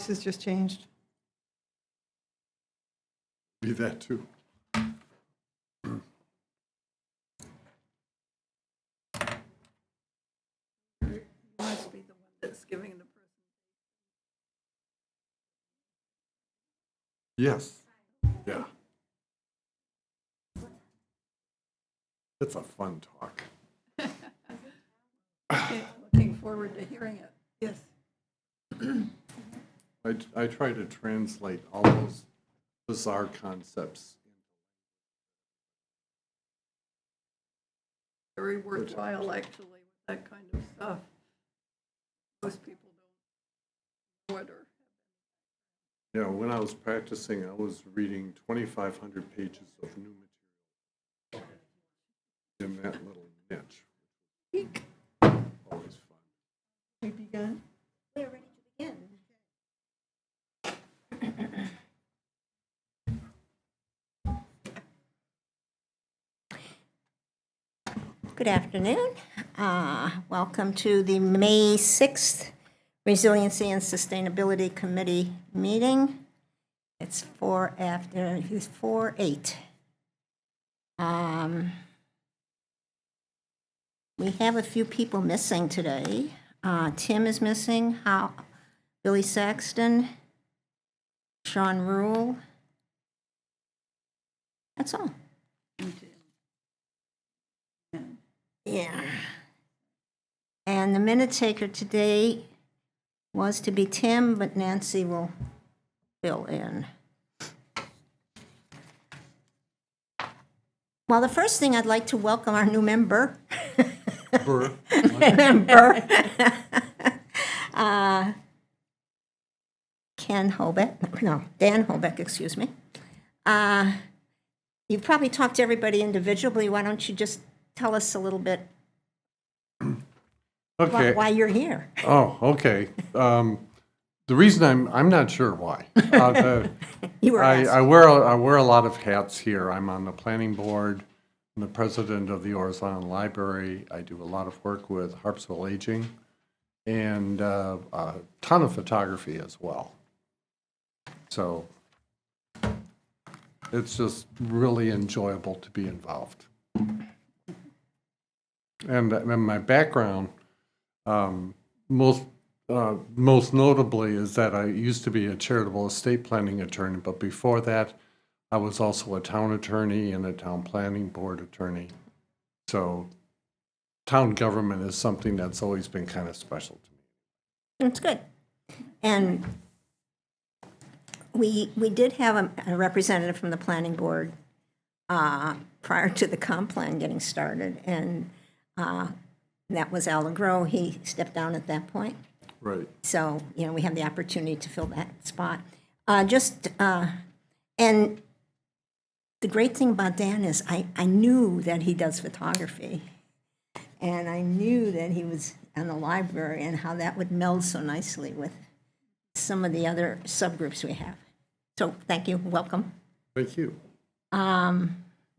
This has just changed. Be that too. You must be the one that's giving the Yes. Yeah. It's a fun talk. looking forward to hearing it. Yes. I try to translate all those bizarre concepts. Very worthwhile, actually, with that kind of stuff. Most people don't know it or. You know, when I was practicing, I was reading 2,500 pages of new material in that little niche. Always fun. We begun? We're ready to begin. Good afternoon. Welcome to the May 6th Resiliency and Sustainability Committee meeting. It's 4:08. We have a few people missing today. Tim is missing, Billy Saxton, Sean Rule. That's all. Yeah. And the minute taker today was to be Tim, but Nancy will fill in. Well, the first thing I'd like to welcome our new member. Burr. Member. Dan Hobeck, excuse me. You've probably talked to everybody individually. Why don't you just tell us a little bit Okay. why you're here? Oh, okay. The reason I'm not sure why. You were asked. I wear a lot of hats here. I'm on the planning board. I'm the president of the Orson Library. I do a lot of work with Harpswell Aging and a ton of photography as well. So it's just really enjoyable to be involved. And my background, most notably, is that I used to be a charitable estate planning attorney, but before that, I was also a town attorney and a town planning board attorney. So town government is something that's always been kind of special to me. That's good. And we did have a representative from the planning board prior to the comp plan getting started, and that was Al LeGros. He stepped down at that point. Right. So, we have the opportunity to fill that spot. And the great thing about Dan is I knew that he does photography, and I knew that he was in the library and how that would meld so nicely with some of the other subgroups we have. So thank you, welcome. Thank you.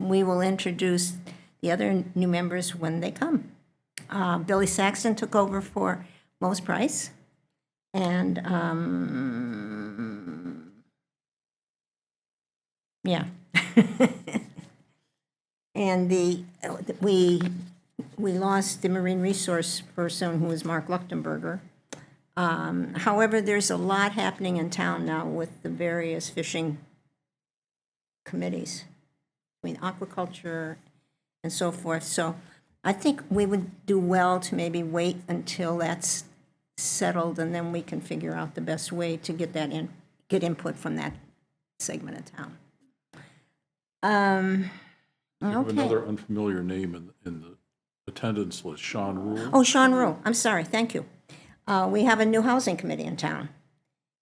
We will introduce the other new members when they come. Billy Saxton took over for Mose Price, and yeah. And we lost the marine resource person, who was Mark Luchtenberger. However, there's a lot happening in town now with the various fishing committees, aquaculture and so forth. So I think we would do well to maybe wait until that's settled, and then we can figure out the best way to get input from that segment of town. You have Okay. another unfamiliar name in the attendance list, Sean Rule. Oh, Sean Rule, I'm sorry, thank you. We have a new housing committee in town.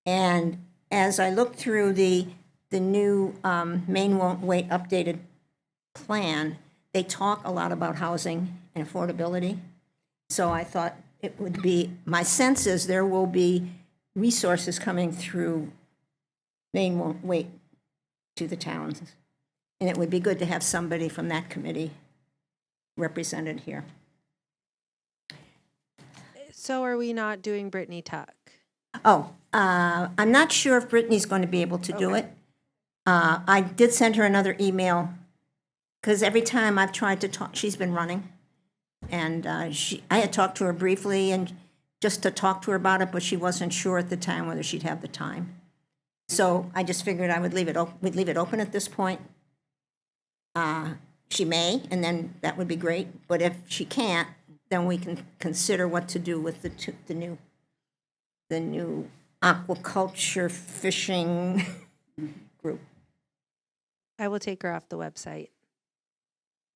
And as I looked through the new Maine Won't Wait updated plan, they talk a lot about housing and affordability. So I thought it would be, my sense is there will be resources coming through Maine Won't Wait to the towns. And it would be good to have somebody from that committee represented here. So are we not doing Brittany Tuck? I'm not sure if Brittany's going to be able to do it. I did send her another email, because every time I've tried to talk, she's been running. And I had talked to her briefly, and just to talk to her about it, but she wasn't sure at the time whether she'd have the time. So I just figured I would we'd leave it open at this point. She may, and then that would be great. But if she can't, then we can consider what to do with the new aquaculture fishing group. I will take her off the website.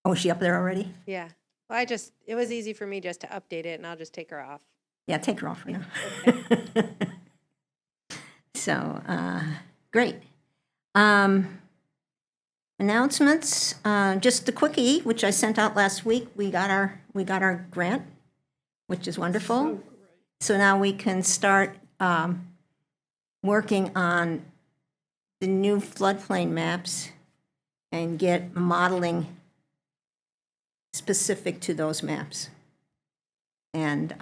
Oh, is she up there already? Yeah. Well, it was easy for me just to update it, and I'll just take her off. Yeah, take her off for now. So, great. Announcements, just a quickie, which I sent out last week. We got our grant, which is wonderful. So now we can start working on the new floodplain maps and get modeling specific to those maps. And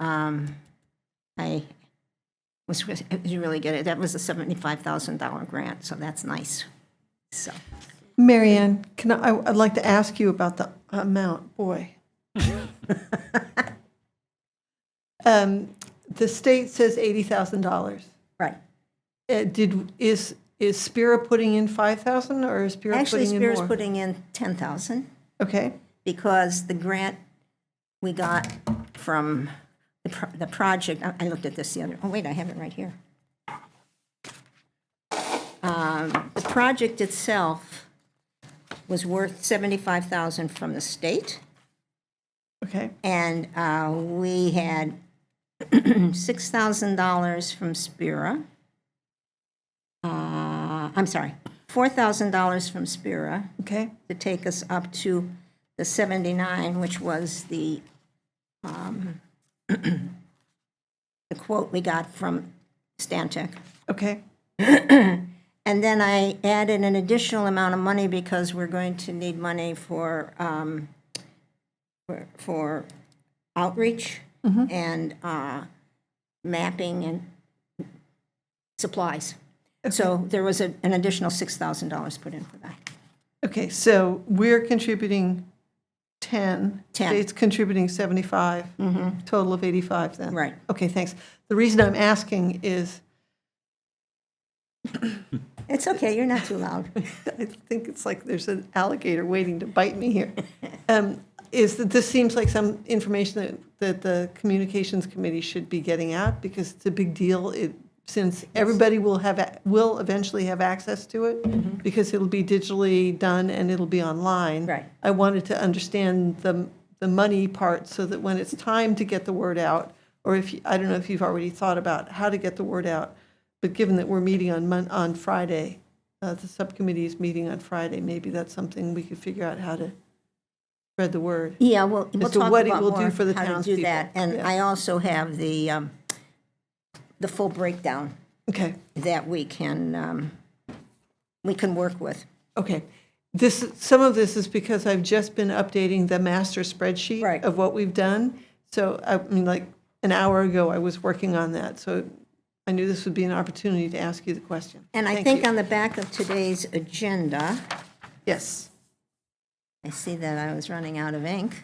it was really good. That was a $75,000 grant, so that's nice. So. Marianne, I'd like to ask you about the amount, boy. The state says $80,000. Right. Is Spira putting in 5,000 or is Spira Actually, putting in more? Spear's putting in 10,000 Okay, because the grant we got from the project, I looked at this the other, oh wait, I have it right here. The project itself was worth 75,000 from the state, okay, and we had $6,000 from Spira. I'm sorry, $4,000 from Spira okay, to take us up to the 79, which was the quote we got from Stantec. okay, And then I added an additional amount of money because we're going to need money for outreach and mapping and supplies. So there was an additional $6,000 put in for that. okay. So we're contributing 10. 10. State's contributing 75. Total of 85 then. Right. Okay, thanks. The reason I'm asking is It's okay, you're not too loud. I think it's like there's an alligator waiting to bite me here. Is that this seems like some information that the communications committee should be getting out because it's a big deal. Since everybody will eventually have access to it because it'll be digitally done and it'll be online. Right. I wanted to understand the money part so that when it's time to get the word out, or I don't know if you've already thought about how to get the word out. But given that we're meeting on Friday, the subcommittee is meeting on Friday, maybe that's something we could figure out how to spread the word. Yeah, we'll As to talk what it about will more do for the how to do townspeople. that. And Yeah. I also have the full breakdown Okay, that we can work with. okay. Some of this is because I've just been updating the master spreadsheet Right. of what we've done. So, I mean, like an hour ago, I was working on that. So I knew this would be an opportunity to ask you the question. And I Thank think you. on the back of today's agenda, Yes. I see that I was running out of ink.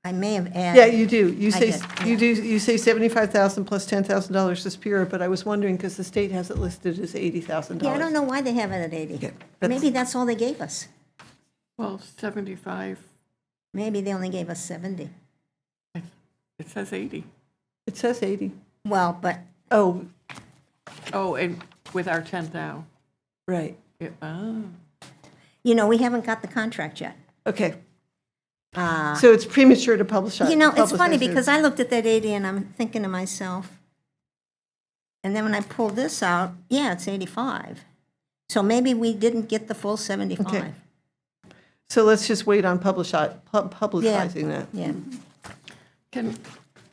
I may have added. Yeah, you do. You I say, did, you say 75,000 plus $10,000 to Spira, but I was wondering, because the state has it listed as $80,000. Yeah, I don't know why they have it at 80. Okay, Maybe that's all they gave us. Well, 75, Maybe they only gave us 70. it says 80. It says 80. Well, but Oh, Oh, and with our 10 now. right. we haven't got the contract yet. Okay. So it's premature to publish it. It's funny because I looked at that 80 and I'm thinking to myself, and then when I pulled this out, yeah, it's 85. So maybe we didn't get the full 75. Okay. So let's just wait on publicizing that. Yeah.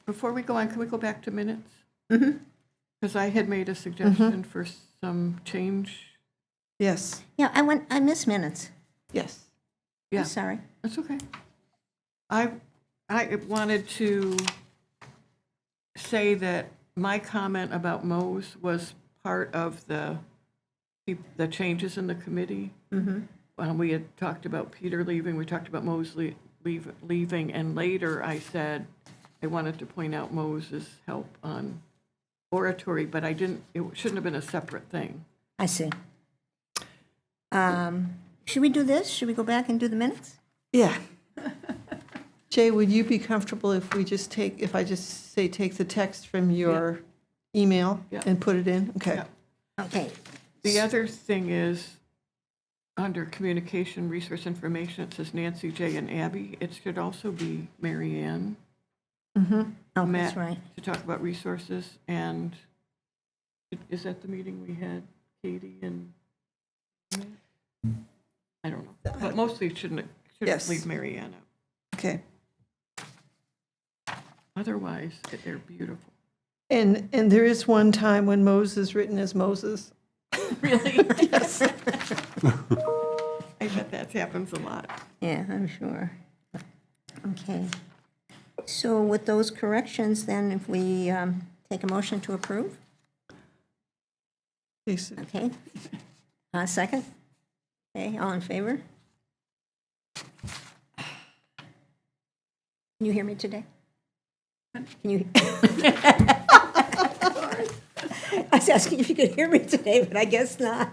Before we go on, can we go back to minutes? Because I had made a suggestion for some change. Yes, Yeah, I miss minutes. yes. Yeah, I'm sorry. that's okay. I wanted to say that my comment about Mose was part of the changes in the committee. We had talked about Peter leaving, we talked about Mose leaving, and later I said I wanted to point out Mose's help on oratory, but I didn't, it shouldn't have been a separate thing. I see. Should we do this? Should we go back and do the minutes? Yeah. Jay, would you be comfortable if we just if I just say, take the text from your email Yeah. and put it in? Okay. Yeah. Okay. The other thing is, under communication, resource information, it says Nancy, Jay, and Abby. It should also be Mary Ann. Oh, that's Matt, right. to talk about resources, and is that the meeting we had, Katie and? I don't know, but mostly it shouldn't Yes. leave Mary Ann out. Okay. Otherwise, they're beautiful. And there is one time when Moses is written as Moses. Really? Yes. I bet that happens a lot. Yeah, I'm sure. Okay. So with those corrections, then, if we take a motion to approve? Okay. Second? Okay, all in favor? Can you hear me today? Can you? I was asking if you could hear me today, but I guess not.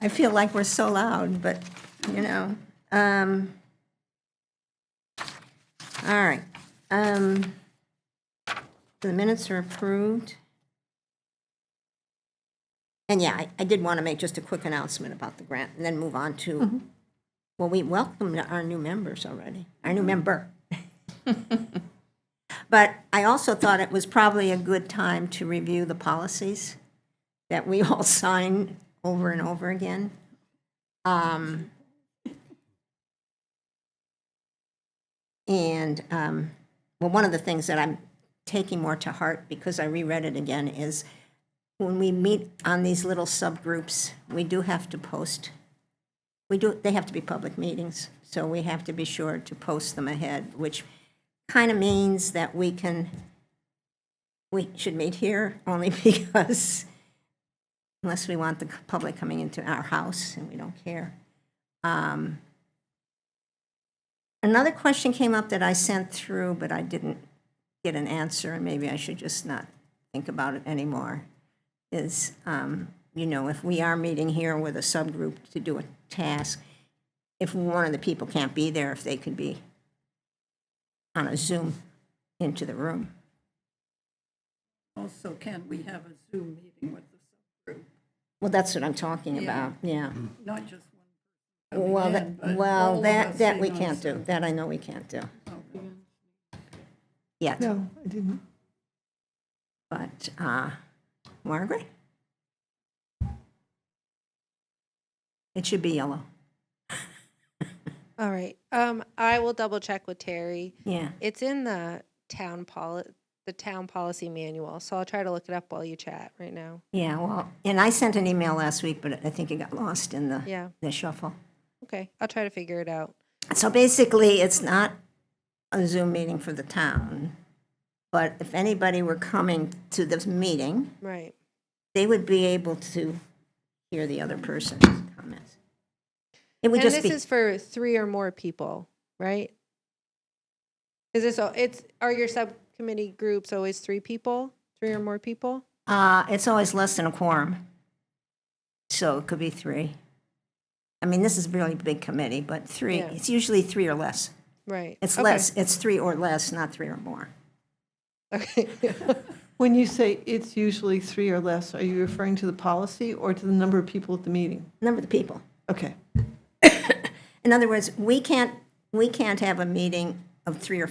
I feel like we're so loud, but, you know. All right. The minutes are approved. And yeah, I did want to make just a quick announcement about the grant and then move on to, well, we welcomed our new members already, our new member. But I also thought it was probably a good time to review the policies that we all sign over and over again. Well, one of the things that I'm taking more to heart, because I reread it again, is when we meet on these little subgroups, we do have to post. They have to be public meetings, so we have to be sure to post them ahead, which kind of means that we should meet here only because, unless we want the public coming into our house, and we don't care. Another question came up that I sent through, but I didn't get an answer, and maybe I should just not think about it anymore, is, if we are meeting here with a subgroup to do a task, if one of the people can't be there, if they could be on a Zoom into the room. Also, can we have a Zoom meeting with the subgroup? Well, that's what I'm talking Yeah. about, yeah. Not just one person Well, coming in, but all well, of us that we being on can't do. Zoom. That I know we can't do Okay. yet. No, I didn't. But, Margaret? It should be yellow. All right. I will double check with Terry. Yeah. It's in the town policy manual, so I'll try to look it up while you chat right now. Yeah, well, and I sent an email last week, but I think it got lost in Yeah. the shuffle. Okay. I'll try to figure it out. So basically, it's not a Zoom meeting for the town, but if anybody were coming to this meeting, Right. they would be able to hear the other person's comments. It would And just this be, is for 3 or more people, right? Are your subcommittee groups always 3 people? 3 or more people? it's always less than a quorum. So it could be 3. I mean, this is a really big committee, but 3, Yeah. it's usually 3 or less. Right. It's Okay. less, it's 3 or less, not 3 or more. Okay. When you say it's usually 3 or less, are you referring to the policy or to the number of people at the meeting? Number of the people. Okay. In other words, we can't have a meeting of 3 or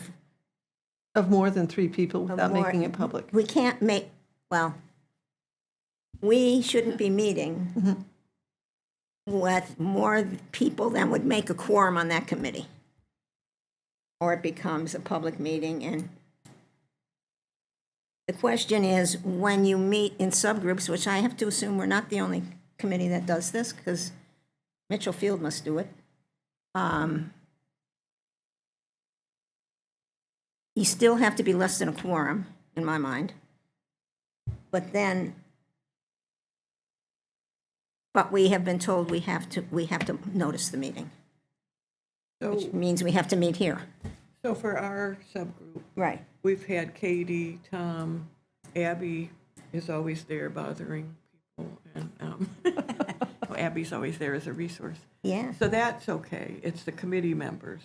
Of more than 3 people without more. making it public. We can't make, well, we shouldn't be meeting with more people than would make a quorum on that committee. Or it becomes a public meeting, and the question is, when you meet in subgroups, which I have to assume we're not the only committee that does this, because Mitchell Field must do it. you still have to be less than a quorum, in my mind. But we have been told we have to notice the meeting, which So, means we have to meet here. so for our subgroup, Right. we've had Katie, Tom, Abby is always there bothering people, and well, Abby's always there as a resource. Yeah. So that's okay. It's the committee members,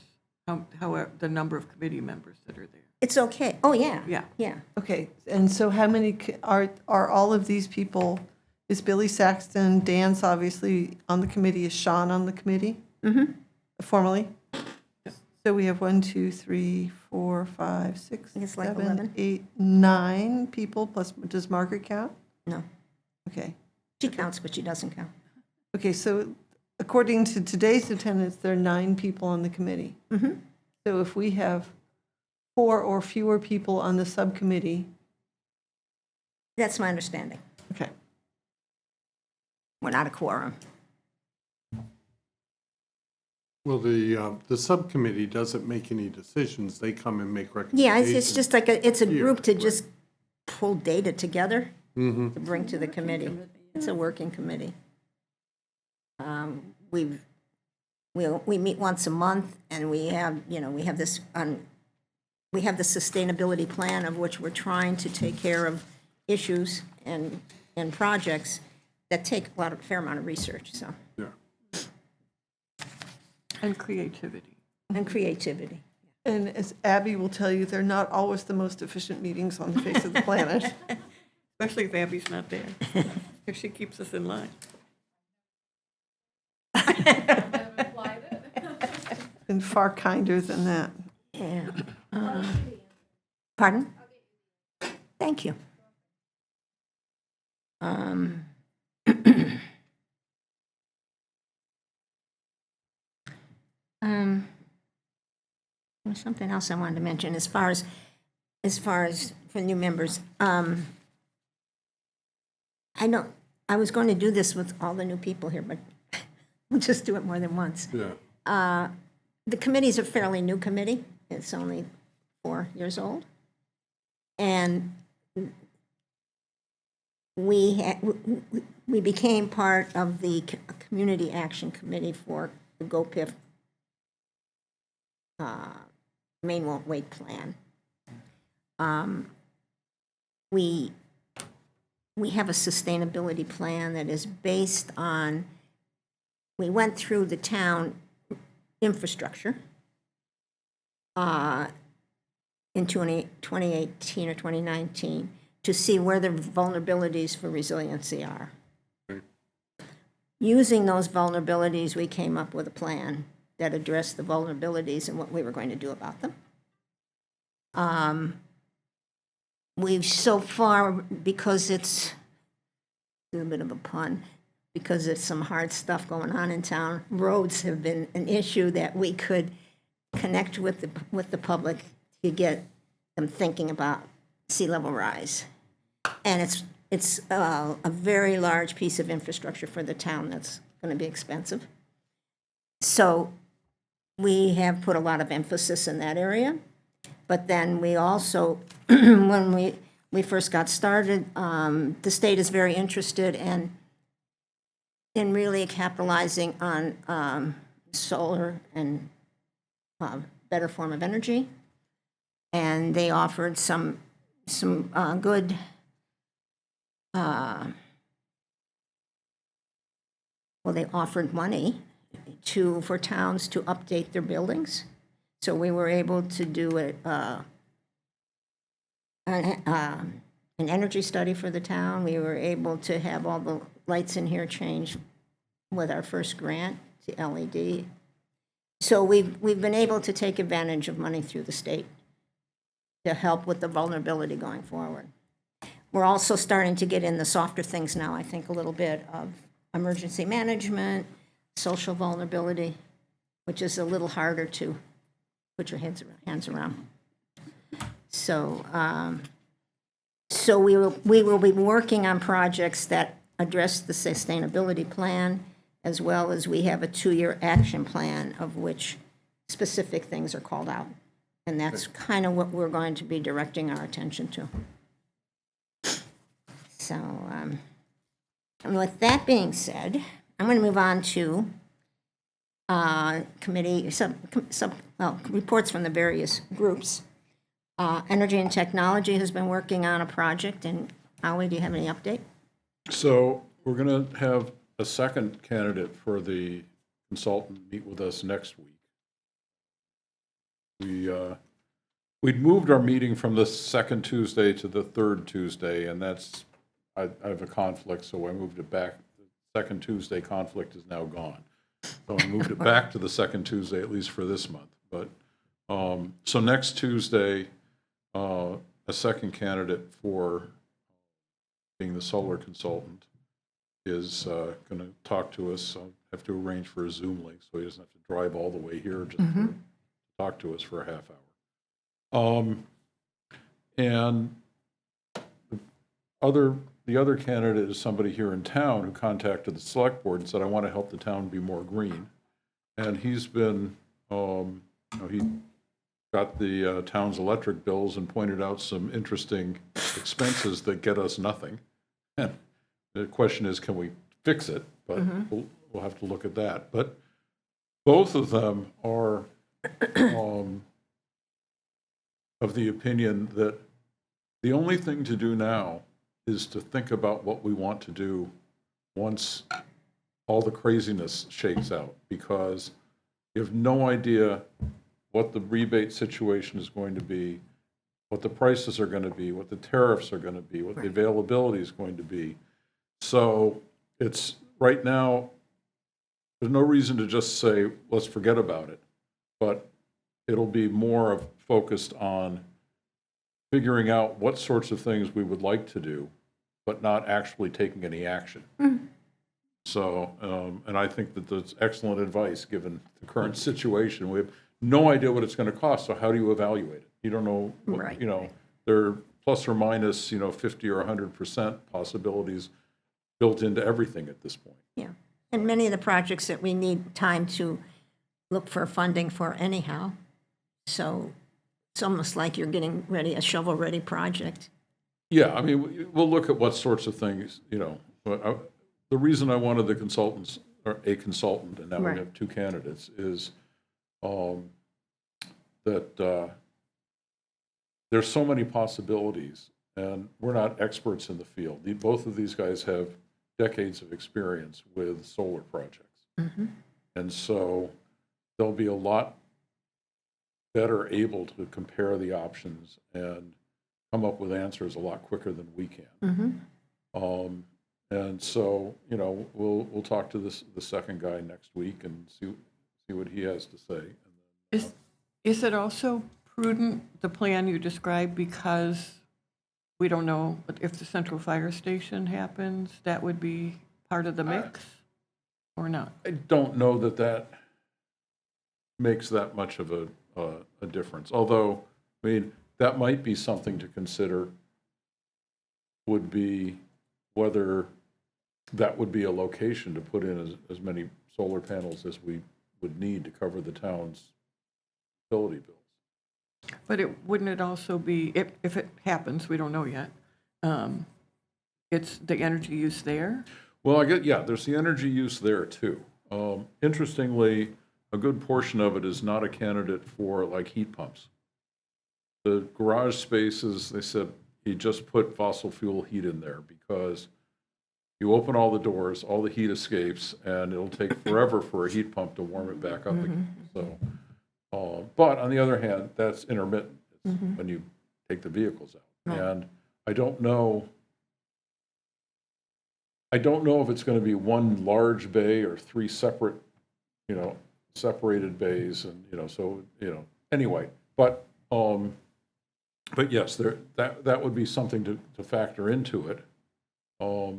however, the number of committee members that are there. It's okay. Oh, yeah. Yeah. Yeah. Okay, and so how many are all of these people? Is Billy Saxton, Dan's obviously on the committee, is Sean on the committee? Mm-hmm. Formally? So we have 1, 2, 3, 4, 5, 6, think it's like 7, 11. 8, 9 people, plus, does Margaret count? No. Okay. She counts, but she doesn't count. Okay, so according to today's attendance, there are 9 people on the committee. Mm-hmm. So if we have 4 or fewer people on the subcommittee, That's my understanding. okay. We're not a quorum. Well, the subcommittee doesn't make any decisions. They come and make Yeah, recommendations. it's just like it's a Yeah, group to right. just pull data together Mm-hmm. to bring to the committee. It's a working committee. We meet once a month, and we have this we have the sustainability plan of which we're trying to take care of issues and projects that take a fair amount of research. So Yeah. And creativity. and creativity. And as Abby will tell you, they're not always the most efficient meetings on the face of the planet. Especially if Abby's not there, if she keeps us in line. And far kinder than that. Yeah. Pardon? Thank you. There's something else I wanted to mention as far as for new members. I know I was going to do this with all the new people here, but we'll just do it more than once. Yeah. The committee's a fairly new committee. It's only 4 years old. And we became part of the Community Action Committee for the GoPIF Maine Won't Wait plan. We have a sustainability plan that is based on, we went through the town infrastructure in 2018 or 2019 to see where the vulnerabilities for resiliency are. Using those vulnerabilities, we came up with a plan that addressed the vulnerabilities and what we were going to do about them. We've so far, because it's a little bit of a pun, because there's some hard stuff going on in town, roads have been an issue that we could connect with the public to get them thinking about sea level rise. And it's a very large piece of infrastructure for the town that's going to be expensive. So we have put a lot of emphasis in that area. But then we also, when we first got started, the state is very interested in really capitalizing on solar and better form of energy. And they offered some good they offered money for towns to update their buildings. So we were able to do an energy study for the town. We were able to have all the lights in here changed with our first grant to LED. So we've been able to take advantage of money through the state to help with the vulnerability going forward. We're also starting to get in the softer things now, I think, a little bit of emergency management, social vulnerability, which is a little harder to put your hands around. So, we will be working on projects that address the sustainability plan, as well as we have a 2-year action plan of which specific things are called out And that's kind of what we're going to be directing our attention to. So, and with that being said, I'm going to move on to reports from the various groups. Energy and Technology has been working on a project, and Howie, do you have any update? So we're going to have a second candidate for the consultant meet with us next week. We'd moved our meeting from the second Tuesday to the third Tuesday, and that's, I have a conflict, so I moved it back. The second Tuesday conflict is now gone. So I moved it back to the second Tuesday, at least for this month. But, so next Tuesday, a second candidate for being the solar consultant is going to talk to us. I'll have to arrange for a Zoom link so he doesn't have to drive all the way here just to talk to us for a half hour. And the other candidate is somebody here in town who contacted the select board and said, I want to help the town be more green. And he's been, he got the town's electric bills and pointed out some interesting expenses that get us nothing. And the question is, can we fix it? But we'll have to look at that. But both of them are of the opinion that the only thing to do now is to think about what we want to do once all the craziness shakes out, because you have no idea what the rebate situation is going to be, what the prices are going to be, what the tariffs are going to be, what the availability is going to be. So it's right now, there's no reason to just say, let's forget about it, but it'll be more of focused on figuring out what sorts of things we would like to do, but not actually taking any action. So, and I think that that's excellent advice, given the current situation. We have no idea what it's going to cost, so how do you evaluate it? You don't know, what, there are plus or minus, 50 or 100% possibilities built into everything at this point. Yeah, and many of the projects that we need time to look for funding for anyhow. So it's almost like you're getting ready, a shovel-ready project. Yeah, I mean, we'll look at what sorts of things, but the reason I wanted the consultants, or a consultant, and now we have two candidates, is that there's so many possibilities, and we're not experts in the field. Both of these guys have decades of experience with solar projects. And so they'll be a lot better able to compare the options and come up with answers a lot quicker than we can. And so, we'll talk to the second guy next week and see what he has to say. And then, Is it also prudent, the plan you described, because we don't know if the central fire station happens, that would be part of the mix or not? I don't know that makes that much of a difference. Although, I mean, that might be something to consider, would be whether that would be a location to put in as many solar panels as we would need to cover the town's utility bills. But wouldn't it also be, if it happens, we don't know yet, it's the energy use there? Well, there's the energy use there too. Interestingly, a good portion of it is not a candidate for like heat pumps. The garage spaces, they said, you just put fossil fuel heat in there because you open all the doors, all the heat escapes, and it'll take forever for a heat pump to warm it back up again. So, but on the other hand, that's intermittent when you take the vehicles out. And I don't know if it's going to be one large bay or three separate, separated bays, and so anyway. But yes, that would be something to factor into it. The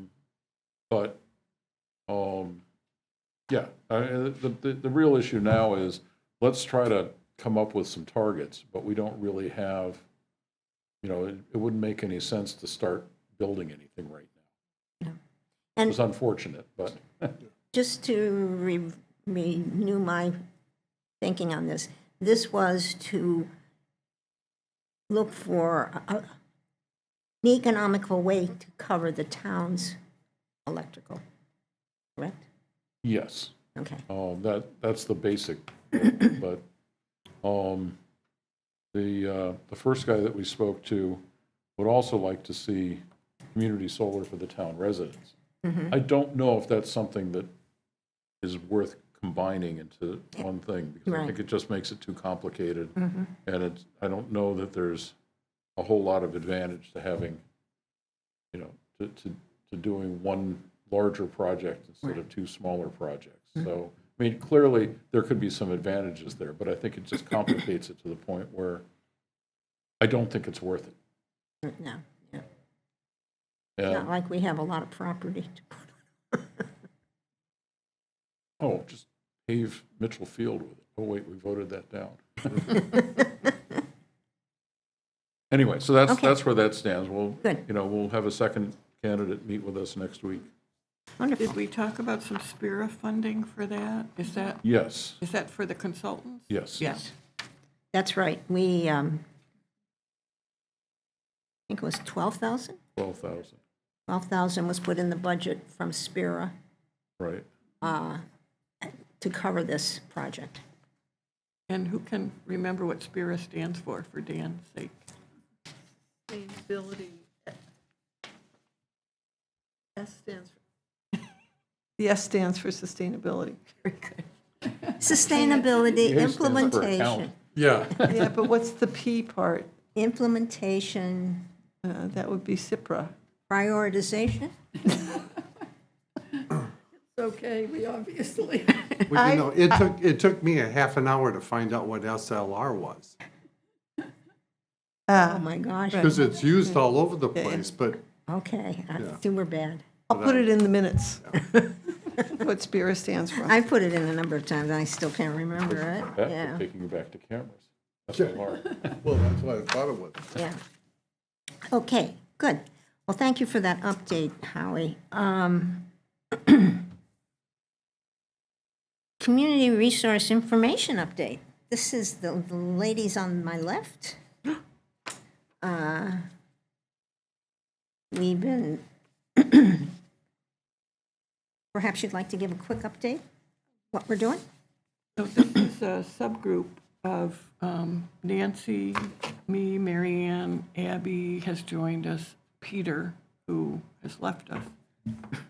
real issue now is let's try to come up with some targets, but we don't really have, it wouldn't make any sense to start building anything right now. And It's unfortunate, but. just to renew my thinking on this, this was to look for an economical way to cover the town's electrical, correct? Yes. Okay. That's the basic, but the first guy that we spoke to would also like to see community solar for the town residents. I don't know if that's something that is worth combining into one thing, because I Right. think it just makes it too complicated. And I don't know that there's a whole lot of advantage to having, to doing one larger project instead of two smaller projects. So, I mean, clearly, there could be some advantages there, but I think it just complicates it to the point where I don't think it's worth it. No, yeah. And- Not like we have a lot of property to put. Oh, just pave Mitchell Field with it. Oh, wait, we voted that down. Anyway, so Okay. that's where that stands. We'll, Good. we'll have a second candidate meet with us next week. Wonderful. Did we talk about some SPIRA funding for that? Is that for the consultants? Yes. Yes. That's right. We, I think it was 12,000? 12,000, 12,000 was put in the budget from Spira right. to cover this project. And who can remember what SPIRA stands for Dan's sake? Sustainability. S stands for. The S stands for sustainability. Very good. Sustainability, The A stands for implementation, account. Yeah, Yeah, but what's the P part? implementation, That would be CIPRA. prioritization. It's okay, we obviously, well, it took me a half an hour to find out what SLR was, Oh, my gosh. because it's used all over the Yeah. place, but Okay, Yeah. super bad. I'll put it in the minutes. What SPIRA stands for. I put it in a number of times, I still can't remember it. Back to Yeah, taking you back to cameras. SLR. well, that's what I thought it was. yeah. Okay, good. Well, thank you for that update, Howie. Community resource information update. This is the ladies on my left. We've been, perhaps you'd like to give a quick update, what we're doing? So this is a subgroup of Nancy, me, Mary Ann, Abby has joined us, Peter, who has left us.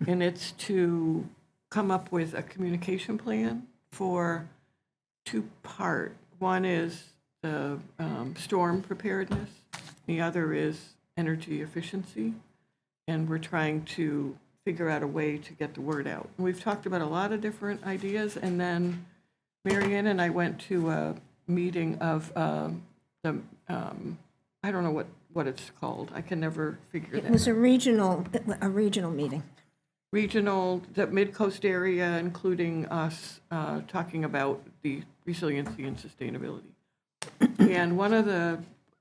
And it's to come up with a communication plan for two-part. One is the storm preparedness, the other is energy efficiency. And we're trying to figure out a way to get the word out. We've talked about a lot of different ideas, and then Mary Ann and I went to a meeting of I don't know what it's called. I can never figure It that was out. a regional meeting. Regional, the Mid-Coast area, including us, talking about the resiliency and sustainability. And one of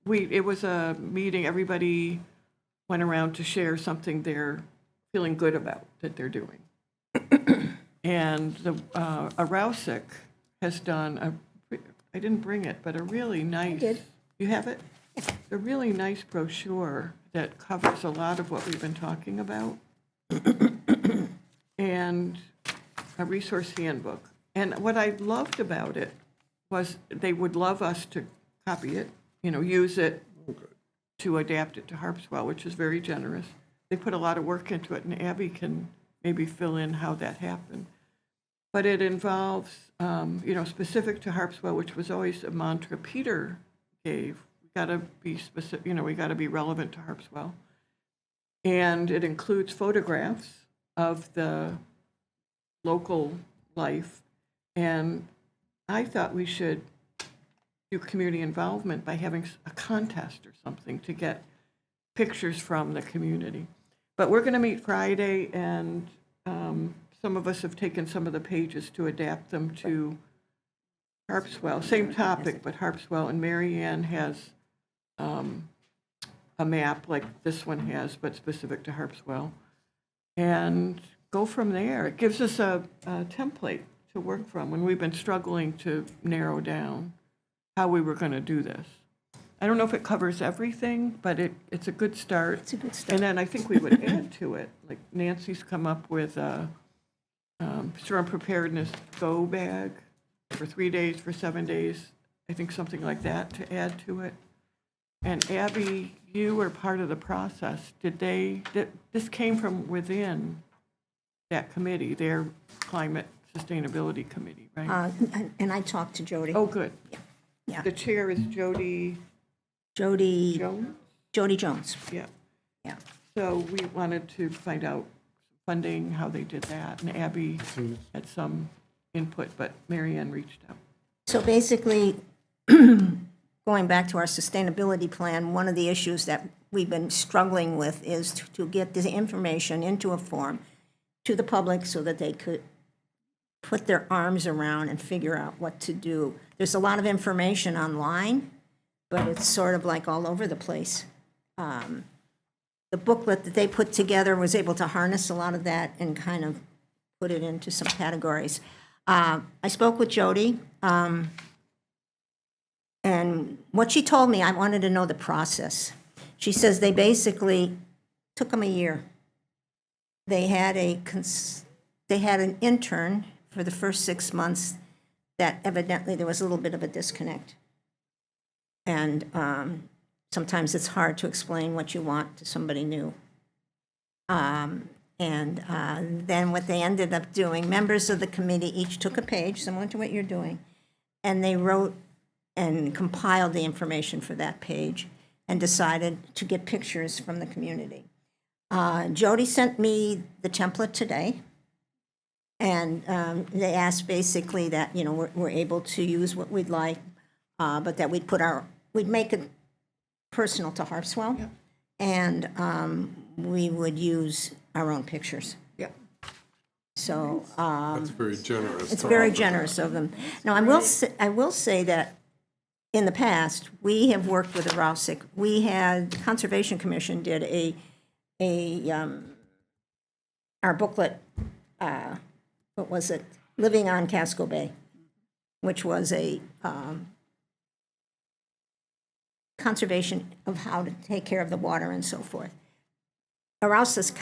it was a meeting, everybody went around to share something they're feeling good about that they're doing. And the Arousik has done I didn't bring it, but a really nice. did. You have it? A really nice brochure that covers a lot of what we've been talking about. And a resource handbook. And what I loved about it was they would love us to copy it, use it to adapt it to Harpswell, which is very generous. They put a lot of work into it, and Abby can maybe fill in how that happened. But it involves, specific to Harpswell, which was always a mantra Peter gave. We got to be specific, we got to be relevant to Harpswell. And it includes photographs of the local life. And I thought we should do community involvement by having a contest or something to get pictures from the community. But we're going to meet Friday, and some of us have taken some of the pages to adapt them to Harpswell. Same topic, but Harpswell. And Mary Ann has a map like this one has, but specific to Harpswell. And go from there. It gives us a template to work from when we've been struggling to narrow down how we were going to do this. I don't know if it covers everything, but it's a good start. It's a good And start. then I think we would add to it, like Nancy's come up with a storm preparedness go bag for 3 days, for 7 days, I think something like that to add to it. And Abby, you were part of the process. This came from within that committee, their climate sustainability committee, right? And I talked to Jody. Oh, good. Yeah. The chair is Jody Jody Jones? Jones. Yeah. Yeah. So we wanted to find out funding, how they did that, and Abby had some input, but Mary Ann reached out. So basically, going back to our sustainability plan, one of the issues that we've been struggling with is to get the information into a form to the public so that they could put their arms around and figure out what to do. There's a lot of information online, but it's sort of like all over the place. The booklet that they put together was able to harness a lot of that and kind of put it into some categories. I spoke with Jody, and what she told me, I wanted to know the process. She says they basically took them a year. They had an intern for the first 6 months that evidently there was a little bit of a disconnect. And sometimes it's hard to explain what you want to somebody new. Then what they ended up doing, members of the committee each took a page, similar to what you're doing, and they wrote and compiled the information for that page and decided to get pictures from the community. Jody sent me the template today, and they asked basically that, we're able to use what we'd like, but that we'd make it personal to Harpswell, and we would use our own pictures. Yeah. So That's very generous. it's to very offer. generous of them. Now, I will say that in the past, we have worked with the Rousick. We had, Conservation Commission did our booklet, what was it? Living on Casco Bay, which was a conservation of how to take care of the water and so forth. Arousis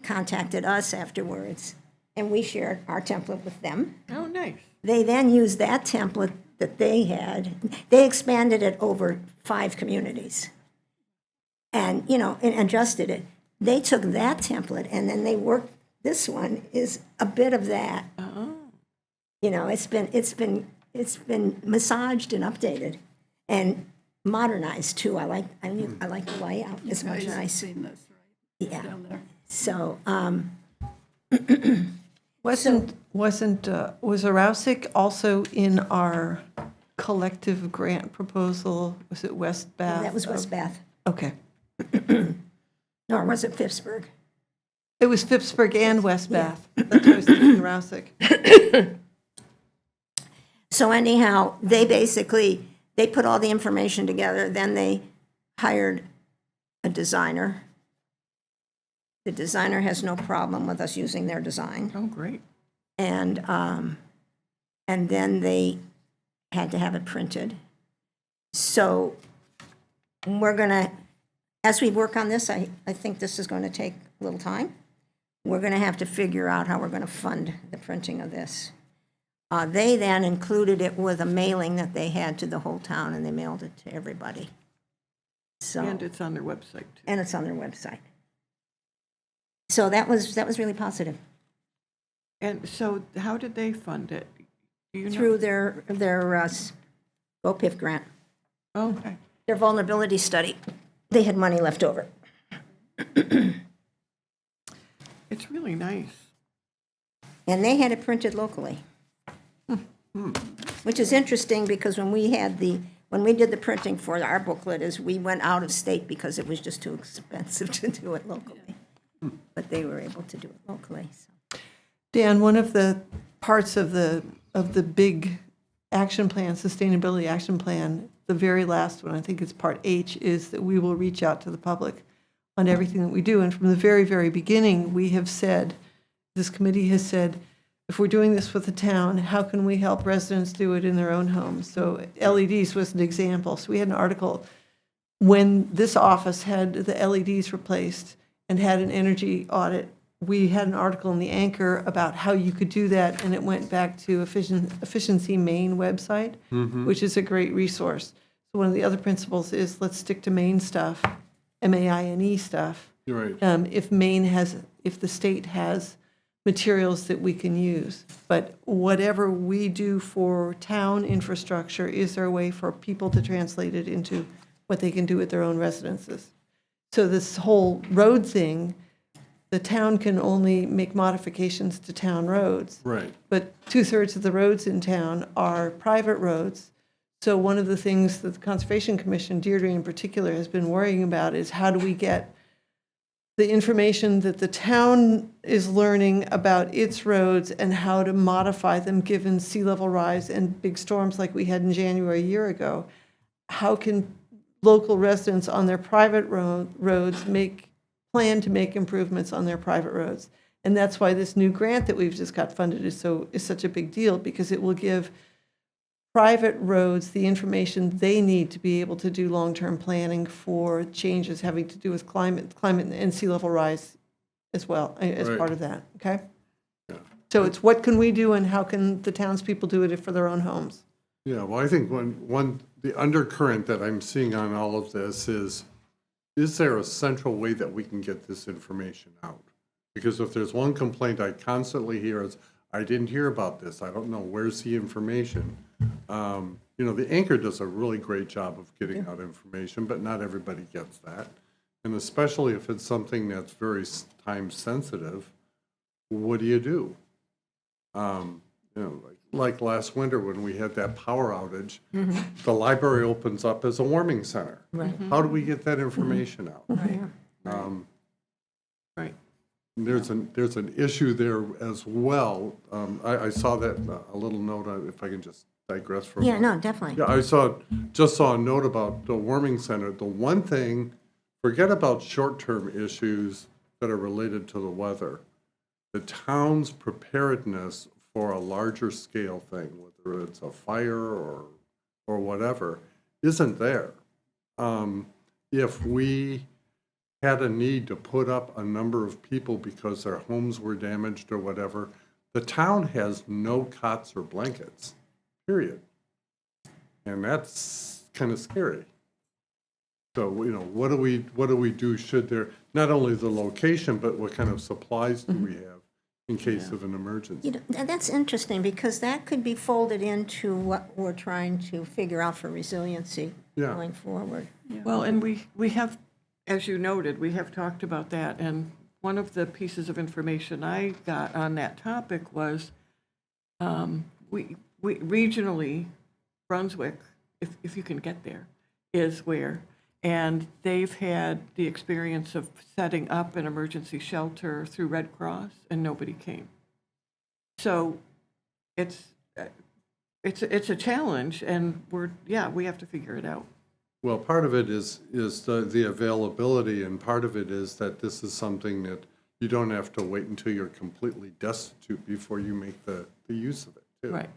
contacted us afterwards, and we shared our template with them. Oh, nice. They then used that template that they had. They expanded it over 5 communities and, and adjusted it. They took that template and then they worked, this one is a bit of that. Oh. It's been massaged and updated and modernized too. I like the layout as much as I I've see. seen this, right, Yeah. down there. So, Was Arousick also in our collective grant proposal? Was it West Bath? that was West Bath. Okay. Or was it Phippsburg? It was Phippsburg and West Bath. That's what I was thinking, Arousick. So anyhow, they put all the information together, then they hired a designer. The designer has no problem with us using their design. Oh, great. And then they had to have it printed. So we're gonna, as we work on this, I think this is going to take a little time. We're going to have to figure out how we're going to fund the printing of this. They then included it with a mailing that they had to the whole town, and they mailed it to everybody. So, And it's on their website, too. and it's on their website. So that was really positive. And so how did they fund it? Do you know? Through their GoPIF grant, Oh, okay. their vulnerability study. They had money left over. It's really nice. And they had it printed locally. Which is interesting because when we did the printing for our booklet, is we went out of state because it was just too expensive to do it locally. But they were able to do it locally. So. Dan, one of the parts of the big action plan, sustainability action plan, the very last one, I think it's part H, is that we will reach out to the public on everything that we do. And from the very, very beginning, we have said, this committee has said, if we're doing this with the town, how can we help residents do it in their own homes? So LEDs was an example. So we had an article when this office had the LEDs replaced and had an energy audit. We had an article in the Anchor about how you could do that, and it went back to Efficiency Maine website, which is a great resource. So one of the other principles is let's stick to Maine stuff, MAINE stuff. You're right. If the state has materials that we can use. But whatever we do for town infrastructure, is there a way for people to translate it into what they can do at their own residences? So this whole road thing, the town can only make modifications to town roads. Right. But 2/3 of the roads in town are private roads. So one of the things that the Conservation Commission, Deirdre in particular, has been worrying about is how do we get the information that the town is learning about its roads and how to modify them given sea level rise and big storms like we had in January a year ago. How can local residents on their private roads plan to make improvements on their private roads? And that's why this new grant that we've just got funded is such a big deal, because it will give private roads the information they need to be able to do long-term planning for changes having to do with climate and sea level rise as well, as Right. part of that, okay? Yeah. So it's what can we do and how can the townspeople do it for their own homes? Yeah, well, I think the undercurrent that I'm seeing on all of this is there a central way that we can get this information out? Because if there's one complaint I constantly hear is, I didn't hear about this, I don't know, where's the information? The Anchor does a really great job of getting out information, but not everybody gets that. And especially if it's something that's very time sensitive, what do you do? Like last winter when we had that power outage, the library opens up as a warming center. Right. How do we get that information out? Right. There's an issue there as well. I saw that, a little note, if I can just digress for a Yeah, moment. no, definitely. Yeah, I just saw a note about the warming center. The one thing, forget about short-term issues that are related to the weather. The town's preparedness for a larger scale thing, whether it's a fire or whatever, isn't there. If we had a need to put up a number of people because their homes were damaged or whatever, the town has no cots or blankets, period. And that's kind of scary. So, what do we do should there, not only the location, but what kind of supplies do we have in case of an emergency? That's interesting, because that could be folded into what we're trying to figure out for resiliency Yeah. going forward. Well, and we have, as you noted, we have talked about that, and one of the pieces of information I got on that topic was we regionally, Brunswick, if you can get there, is where, and they've had the experience of setting up an emergency shelter through Red Cross, and nobody came. So it's a challenge, and we have to figure it out. Well, part of it is the availability, and part of it is that this is something that you don't have to wait until you're completely destitute before you make the use of it, too. Right.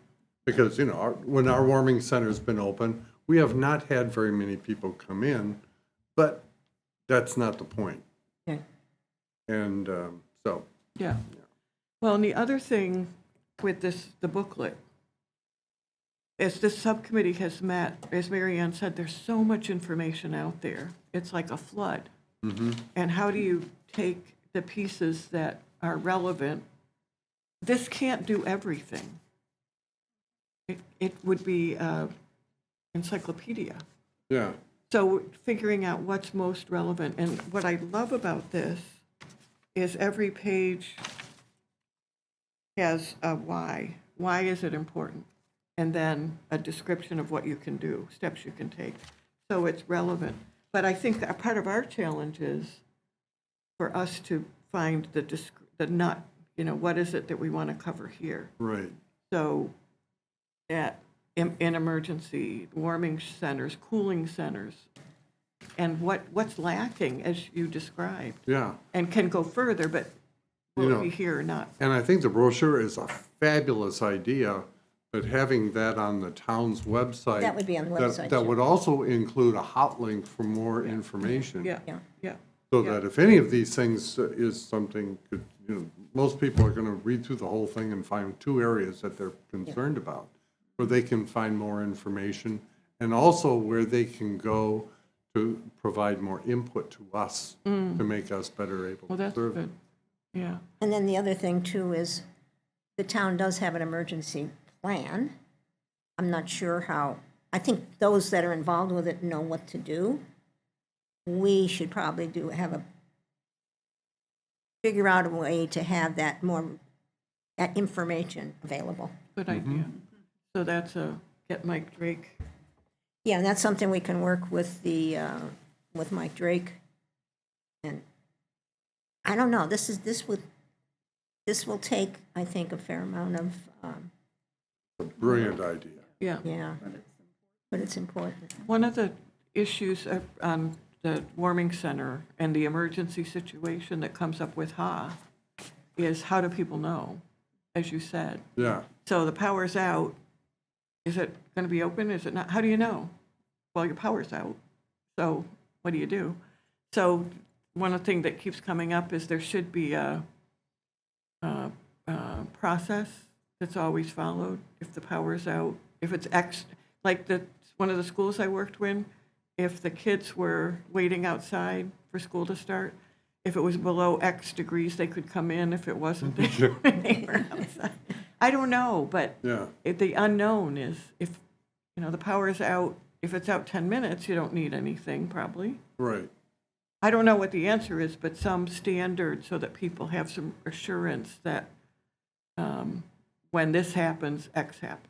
Because, when our warming center's been open, we have not had very many people come in, but that's not the point. Okay. And so, Yeah. Well, and the other thing with the booklet, as this subcommittee has met, as Mary Ann said, there's so much information out there. It's like a flood. And how do you take the pieces that are relevant? This can't do everything. It would be encyclopedia. yeah, So figuring out what's most relevant. And what I love about this is every page has a why. Why is it important? And then a description of what you can do, steps you can take. So it's relevant. But I think a part of our challenge is for us to find the nut, what is it that we want to cover here? right. So at in emergency, warming centers, cooling centers, and what's lacking as you described, Yeah, and can go further, but will know, it be here or not? and I think the brochure is a fabulous idea, but having that on the town's website. That would be on the website, That too. would also include a hot link for more information. Yeah, Yeah. yeah. So that if any of these things is something, could, most people are gonna read through the whole thing and find 2 areas that they're concerned about, where they can find more information, and also where they can go to provide more input to us, to make us better able Well, to that's serve good. them. Yeah. And then the other thing too is the town does have an emergency plan. I'm not sure how, I think those that are involved with it know what to do. We should probably figure out a way to have that information available. Good idea. So that's get Mike Drake. Yeah, and that's something we can work with with Mike Drake. And I don't know, this will take, I think, a fair amount of, Brilliant idea. Yeah. yeah, but it's important. One of the issues on the warming center and the emergency situation that comes up with HA is how do people know, as you said? Yeah, So the power's out. Is it going to be open? Is it not? How do you know? Well, your power's out. So what do you do? So one of the things that keeps coming up is there should be a process that's always followed if the power's out. If it's like one of the schools I worked with, if the kids were waiting outside for school to start, if it was below X degrees, they could come in. If it wasn't, they were outside. I don't know, but yeah, the unknown is if, the power is out, if it's out 10 minutes, you don't need anything probably. right. I don't know what the answer is, but some standard so that people have some assurance that when this happens, X happens.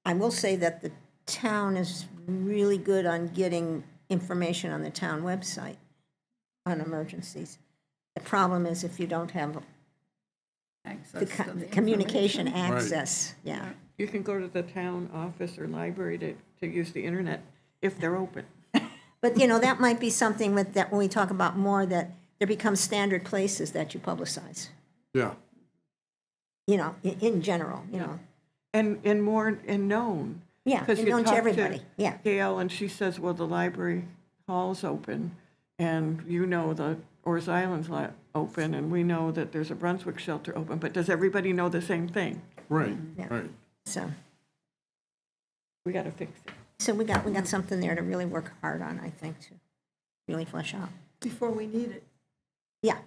I will say that the town is really good on getting information on the town website on emergencies. The problem is if you don't have Access to the communication information. access, yeah. You can go to the town office or library to use the internet if they're open. But, that might be something that when we talk about more, that there becomes standard places that you publicize, Yeah, in general, And more and known. Yeah, 'Cause and you known to talk everybody, yeah. Gail, and she says, well, the library hall's open, and the Orr's Island's open, and we know that there's a Brunswick shelter open, but does everybody know the same thing? right, Yeah. right. So We got to fix it. we got something there to really work hard on, I think, to really flesh out. Before we need it. Yeah.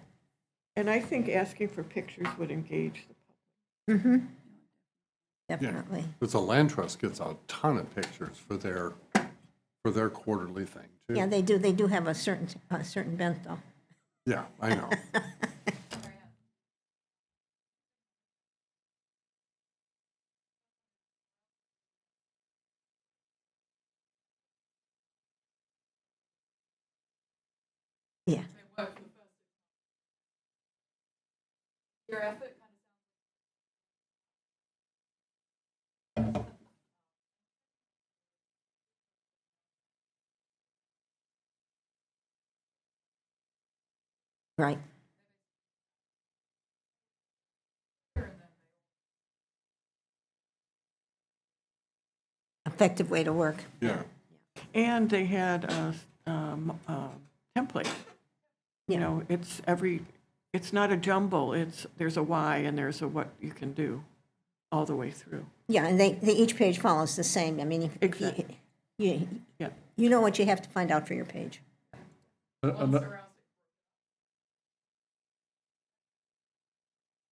And I think asking for pictures would engage the public. Mm-hmm. Definitely. Because the land trust gets a ton of pictures for their quarterly thing, too. Yeah, they do have a certain bent, though. Yeah, I know. Yeah. Your effort Right. Effective way to work. Yeah, And they had a template. Yeah. It's not a jumble, there's a why and there's a what you can do all the way through. Yeah, and each page follows the same. I mean, if Exactly. you Yeah. know what you have to find out for your page.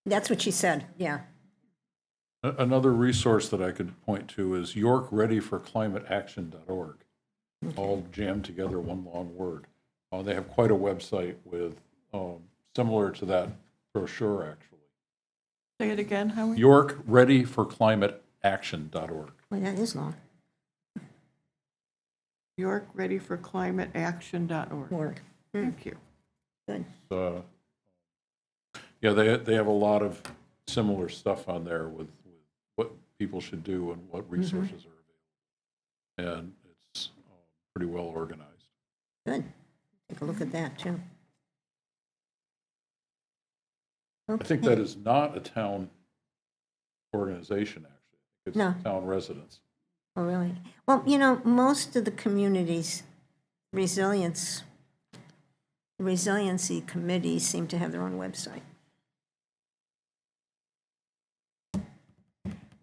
That's what she said, yeah. Another resource that I could point to is YorkReadyForClimateAction.org, all jammed together, one long word. They have quite a website with, similar to that brochure, actually. Say it again, Howard? YorkReadyForClimateAction.org. Well, that is long. YorkReadyForClimateAction.org. Work. Thank you. Good. Yeah, they have a lot of similar stuff on there with what people should do and what resources are available. And it's pretty well organized. Good. Take a look at that, too. I think that is not a town organization, actually. It's No. town residents. Oh, really? Well, most of the communities, resiliency committees seem to have their own website.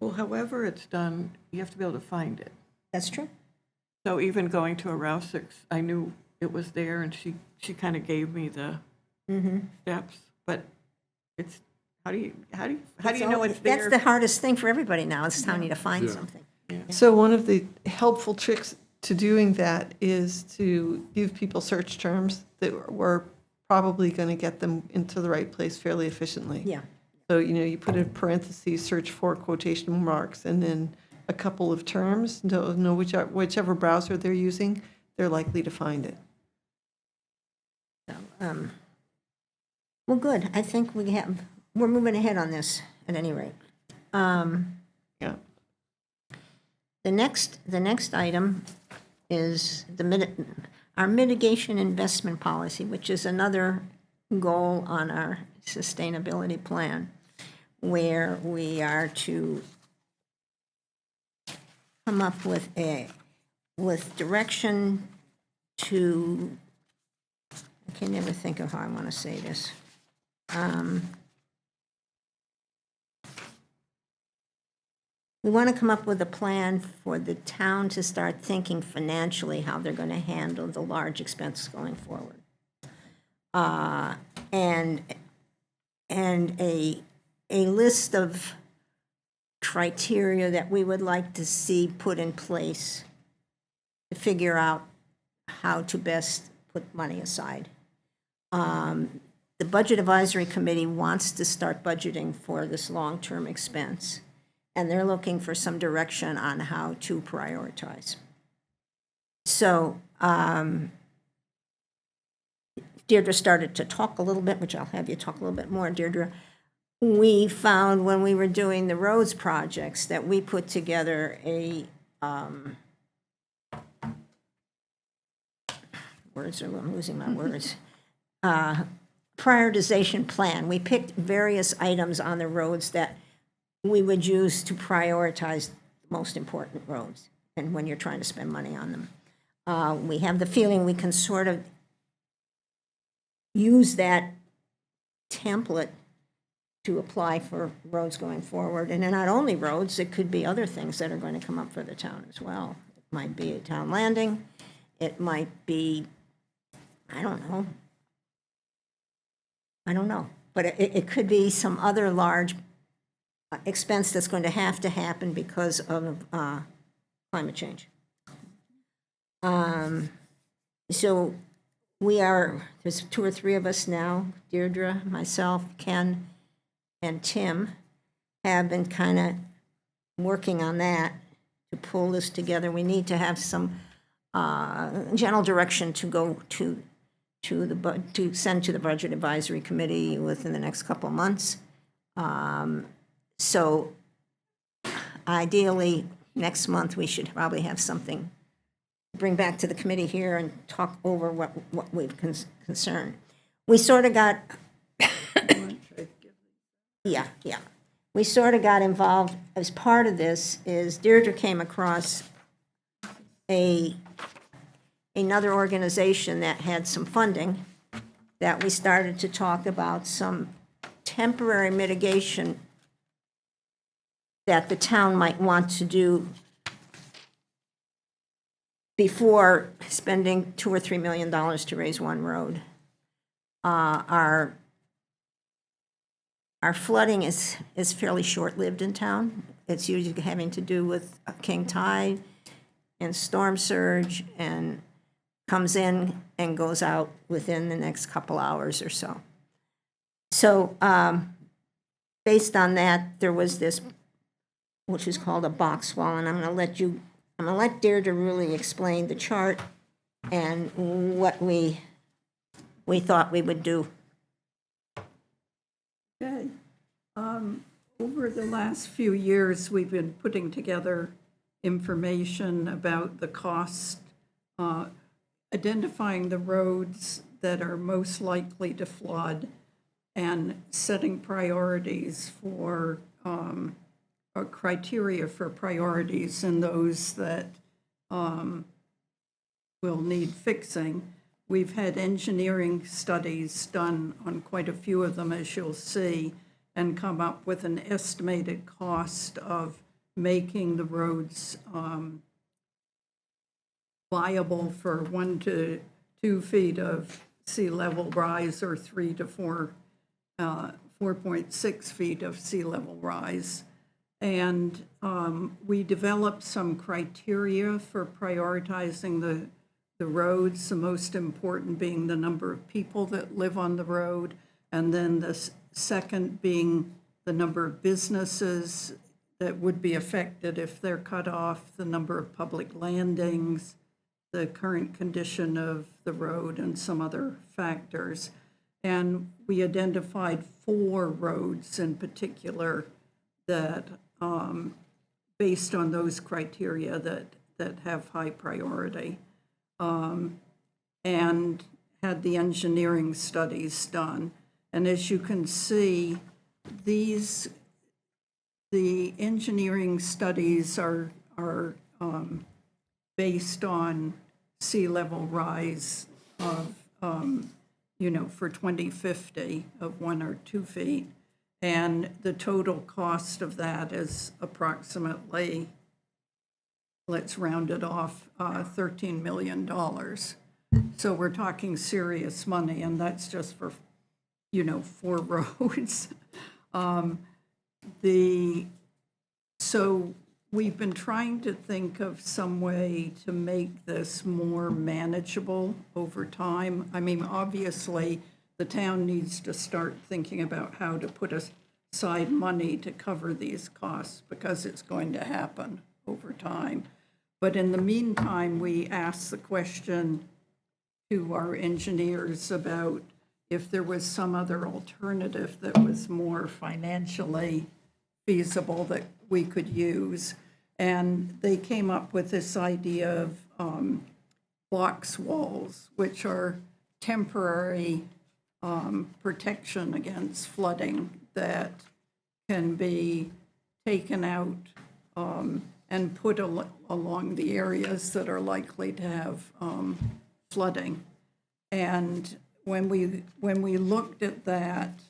Well, however it's done, you have to be able to find it. That's true. So even going to a Rouse 6, I knew it was there, and she kind of gave me the steps, but it's, how do you know it's there? That's the hardest thing for everybody now, is telling you to find something. So one of the helpful tricks to doing that is to give people search terms that were probably going to get them into the right place fairly efficiently. Yeah. So, you put in parentheses, search for quotation marks, and then a couple of terms, know whichever browser they're using, they're likely to find it. Well, good. I think we're moving ahead on this at any rate. Yeah. The next item is our mitigation investment policy, which is another goal on our sustainability plan, where we are to come up with direction to, I can never think of how I want to say this. We want to come up with a plan for the town to start thinking financially how they're going to handle the large expenses going forward. And a list of criteria that we would like to see put in place to figure out how to best put money aside. The Budget Advisory Committee wants to start budgeting for this long-term expense, and they're looking for some direction on how to prioritize. So Deirdre started to talk a little bit, which I'll have you talk a little bit more, Deirdre. We found when we were doing the roads projects that we put together a I'm losing my words. Prioritization plan. We picked various items on the roads that we would use to prioritize the most important roads, and when you're trying to spend money on them. We have the feeling we can sort of use that template to apply for roads going forward. And they're not only roads, it could be other things that are going to come up for the town as well. It might be a town landing. It might be, I don't know. But it could be some other large expense that's going to happen because of climate change. So there's 2 or 3 of us now, Deirdre, myself, Ken, and Tim, have been kind of working on that to pull this together. We need to have some general direction to go to send to the Budget Advisory Committee within the next couple of months. So ideally, next month, we should probably have something to bring back to the committee here and talk over what we've concerned. We sort of got, yeah. We sort of got involved as part of this is Deirdre came across another organization that had some funding that we started to talk about some temporary mitigation that the town might want to do before spending $2 or $3 million to raise one road. Our flooding is fairly short-lived in town. It's usually having to do with king tide and storm surge, and comes in and goes out within the next couple hours or so. So based on that, there was this, which is called a box wall, and I'm going to let Deirdre really explain the chart and what we thought we would do. Okay. Over the last few years, we've been putting together information about the cost, identifying the roads that are most likely to flood, and setting priorities for, or criteria for priorities and those that will need fixing. We've had engineering studies done on quite a few of them, as you'll see, and come up with an estimated cost of making the roads viable for 1 to 2 feet of sea level rise or 3 to 4.6 feet of sea level rise. And we developed some criteria for prioritizing the roads, the most important being the number of people that live on the road, and then the second being the number of businesses that would be affected if they're cut off, the number of public landings, the current condition of the road, and some other factors. And we identified 4 roads in particular that, based on those criteria, that have high priority. And had the engineering studies done. And as you can see, the engineering studies are based on sea level rise of, for 2050 of 1 or 2 feet. And the total cost of that is approximately, let's round it off, $13 million. So we're talking serious money, and that's just for, 4 roads. So we've been trying to think of some way to make this more manageable over time. I mean, obviously, the town needs to start thinking about how to put aside money to cover these costs, because it's going to happen over time. But in the meantime, we asked the question to our engineers about if there was some other alternative that was more financially feasible that we could use. And they came up with this idea of box walls, which are temporary protection against flooding that can be taken out and put along the areas that are likely to have flooding. And when we looked at that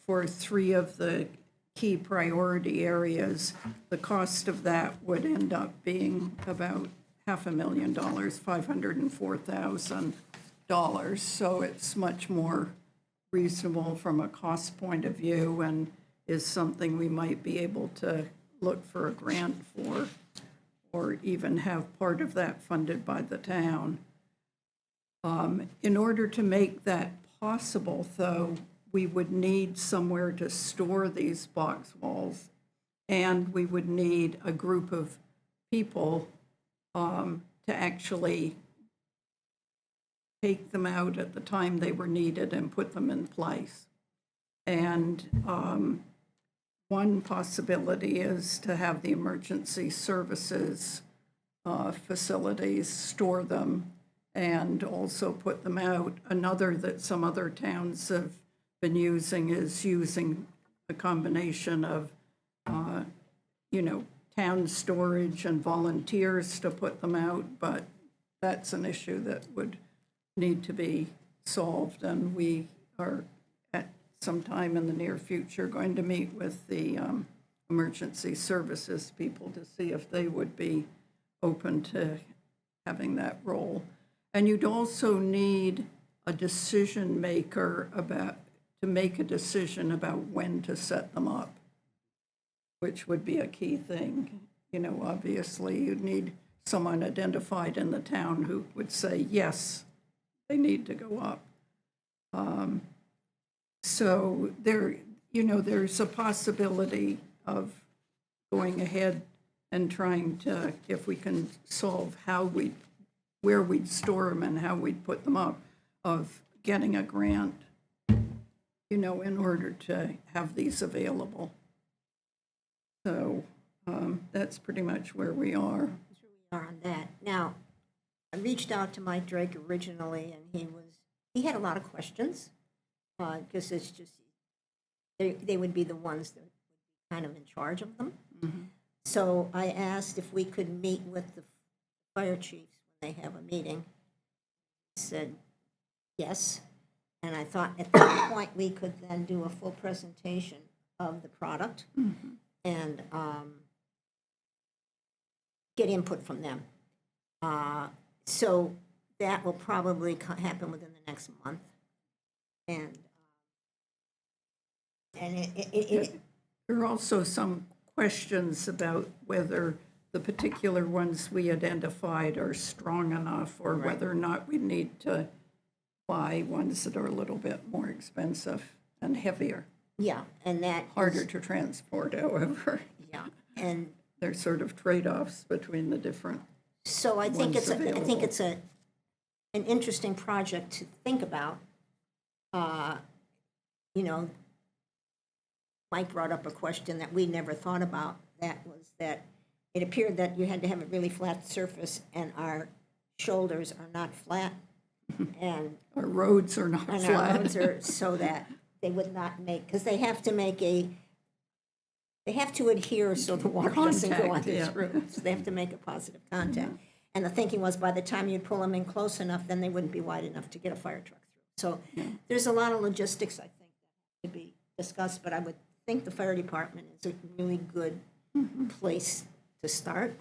for 3 of the key priority areas, the cost of that would end up being about $500,000, $504,000. So it's much more reasonable from a cost point of view, and is something we might be able to look for a grant for, or even have part of that funded by the town. In order to make that possible, though, we would need somewhere to store these box walls, and we would need a group of people to actually take them out at the time they were needed and put them in place. And one possibility is to have the emergency services facilities store them and also put them out. Another that some other towns have been using is using a combination of, town storage and volunteers to put them out, but that's an issue that would need to be solved, and we are at some time in the near future going to meet with the emergency services people to see if they would be open to having that role. And you'd also need a decision maker to make a decision about when to set them up, which would be a key thing. Obviously, you'd need someone identified in the town who would say, yes, they need to go up. So there's a possibility of going ahead and trying to, if we can solve where we'd store them and how we'd put them up, of getting a grant, in order to have these available. So that's pretty much where we are. On that. Now, I reached out to Mike Drake originally, and he was he had a lot of questions, because it's just, they would be the ones that would be kind of in charge of them. So I asked if we could meet with the fire chiefs when they have a meeting. He said, yes. And I thought at that point, we could then do a full presentation of the product and get input from them. So that will probably happen within the next month. And There are also some questions about whether the particular ones we identified are strong enough, or whether or not we need to buy ones that are a little bit more expensive and heavier, yeah, and that. harder to transport, however. Yeah, and There's sort of trade-offs between the different. so I think Ones it's an interesting project to think about. You know, Mike brought up a question that we never thought about. That was that it appeared that you had to have a really flat surface, and our shoulders are not flat, and Our roads are not our flat. roads are so that they would not make, because they have to adhere so the water doesn't go Contact, under yeah. through. So they have to make a positive contact. And the thinking was by the time you'd pull them in close enough, then they wouldn't be wide enough to get a fire truck through. So there's a lot of logistics, I think, that to be discussed, but I would think the fire department is a really good place to start.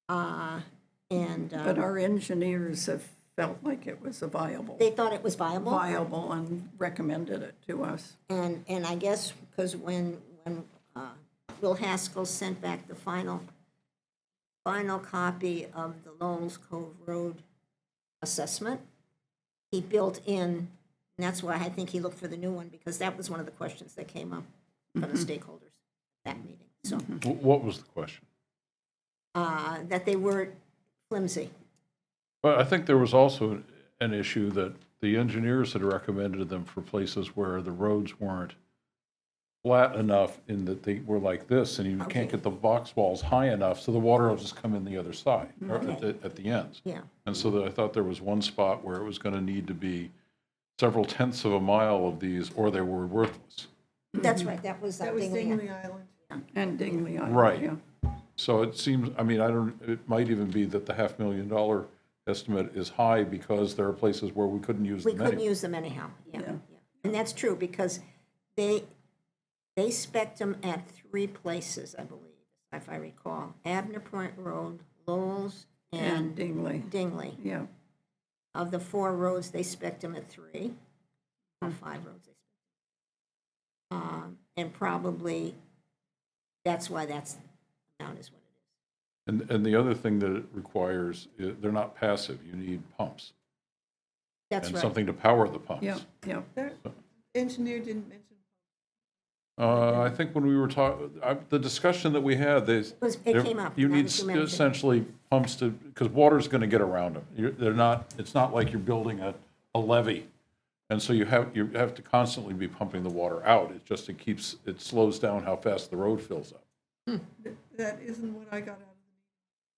But our engineers have felt like it was a They thought it was viable. and recommended it to us. And I guess because when Bill Haskell sent back the final copy of the Lowell's Cove Road assessment, he built in, and that's why I think he looked for the new one, because that was one of the questions that came up from the stakeholders at that meeting. So What was the question? that they were flimsy. But I think there was also an issue that the engineers had recommended them for places where the roads weren't flat enough in that they were like this, and you can't get the box walls high enough, so the water will just come in the other side, or at the ends. Yeah. And so that I thought there was one spot where it was going to need to be several tenths of a mile of these, or they were worthless. That's right. That was Dingley Dingley. Island. And Dingley Island, Right. yeah. So it seems, I mean, it might even be that the $500,000 estimate is high because there are places where we couldn't use We them couldn't anyway. use them anyhow, yeah. And that's true, because they spec'd them at 3 places, I believe, if I recall. Abner Point Road, Lowell's, And and Dingley, Dingley. yeah. Of the 4 roads, they spec'd them at 3, or 5 roads they spec'd. And probably, that's why that's amount is what it is. And the other thing that it requires, they're not passive, you need pumps. That's And right. something to power the pumps. Yeah, yeah. Engineer didn't mention. I think when we were talking, the discussion that we had, It came up. You now need that you mention it. essentially pumps to, because water's going to get around them. They're not, it's not like you're building a levee. And so you have to constantly be pumping the water out. It slows down how fast the road fills up. That isn't what I got out of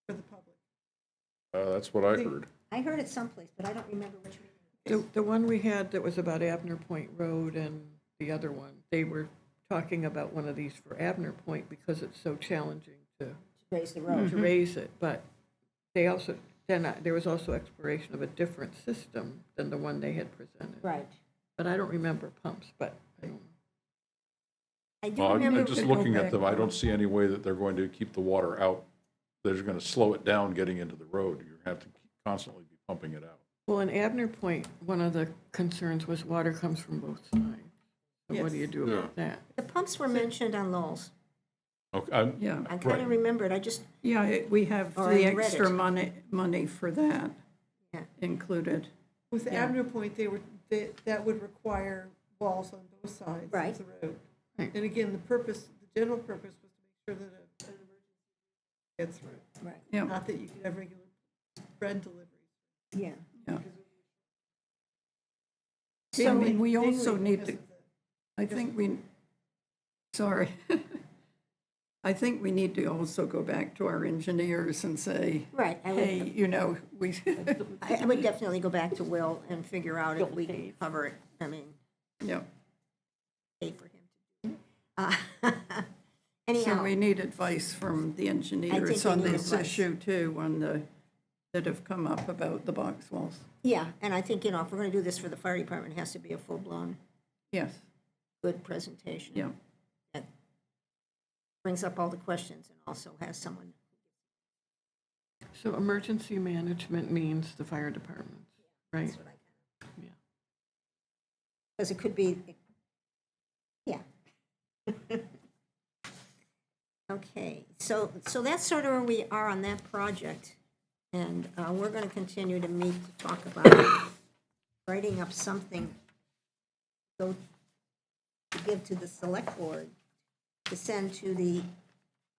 the meeting for the public. That's what I heard. I heard it someplace, but I don't remember which meeting. The one we had that was about Abner Point Road and the other one, they were talking about one of these for Abner Point because it's so challenging to Raise the road. raise it, but they also, there was also exploration of a different system than the one they had presented. Right. But I don't remember pumps, but I don't. I do Well, remember. I'm just to go looking at back them, I now. don't see any way that they're going to keep the water out. They're going to slow it down getting into the road. You're going to have to constantly be pumping it out. Well, in Abner Point, one of the concerns was water comes from both sides. So what do you do about that? The pumps were mentioned on Lowell's. Okay, Yeah, I kind of remembered, I just, yeah, we have Or I the read extra it. money for that Yeah. included. With Abner Point, that would require walls on both sides Right. of the road. Right. And again, the general purpose was to make sure that an emergency gets through. right, Yeah, Not that you could have regular bread deliveries. yeah. yeah. So- I mean, we Dingley also need because to, of the- I think we, sorry. I think we need to also go back to our engineers and say, Right, I would, hey, you know, we, I would definitely go back to Will and figure out if we can Dave. cover it. I mean, yeah. pay for him to do it. So Anyhow, we need advice from the engineers we on need this advice. issue too, on the, that have come up about the box walls. yeah, and I think, if we're gonna do this for the fire department, it has to be a full-blown, Yes, good presentation. yeah. That brings up all the questions and also has someone, So emergency management means the fire department, right? that's what I Yeah. because it could be, yeah. Okay, so that's sort of where we are on that project. And we're going to continue to meet to talk about writing up something to give to the select board to send to the,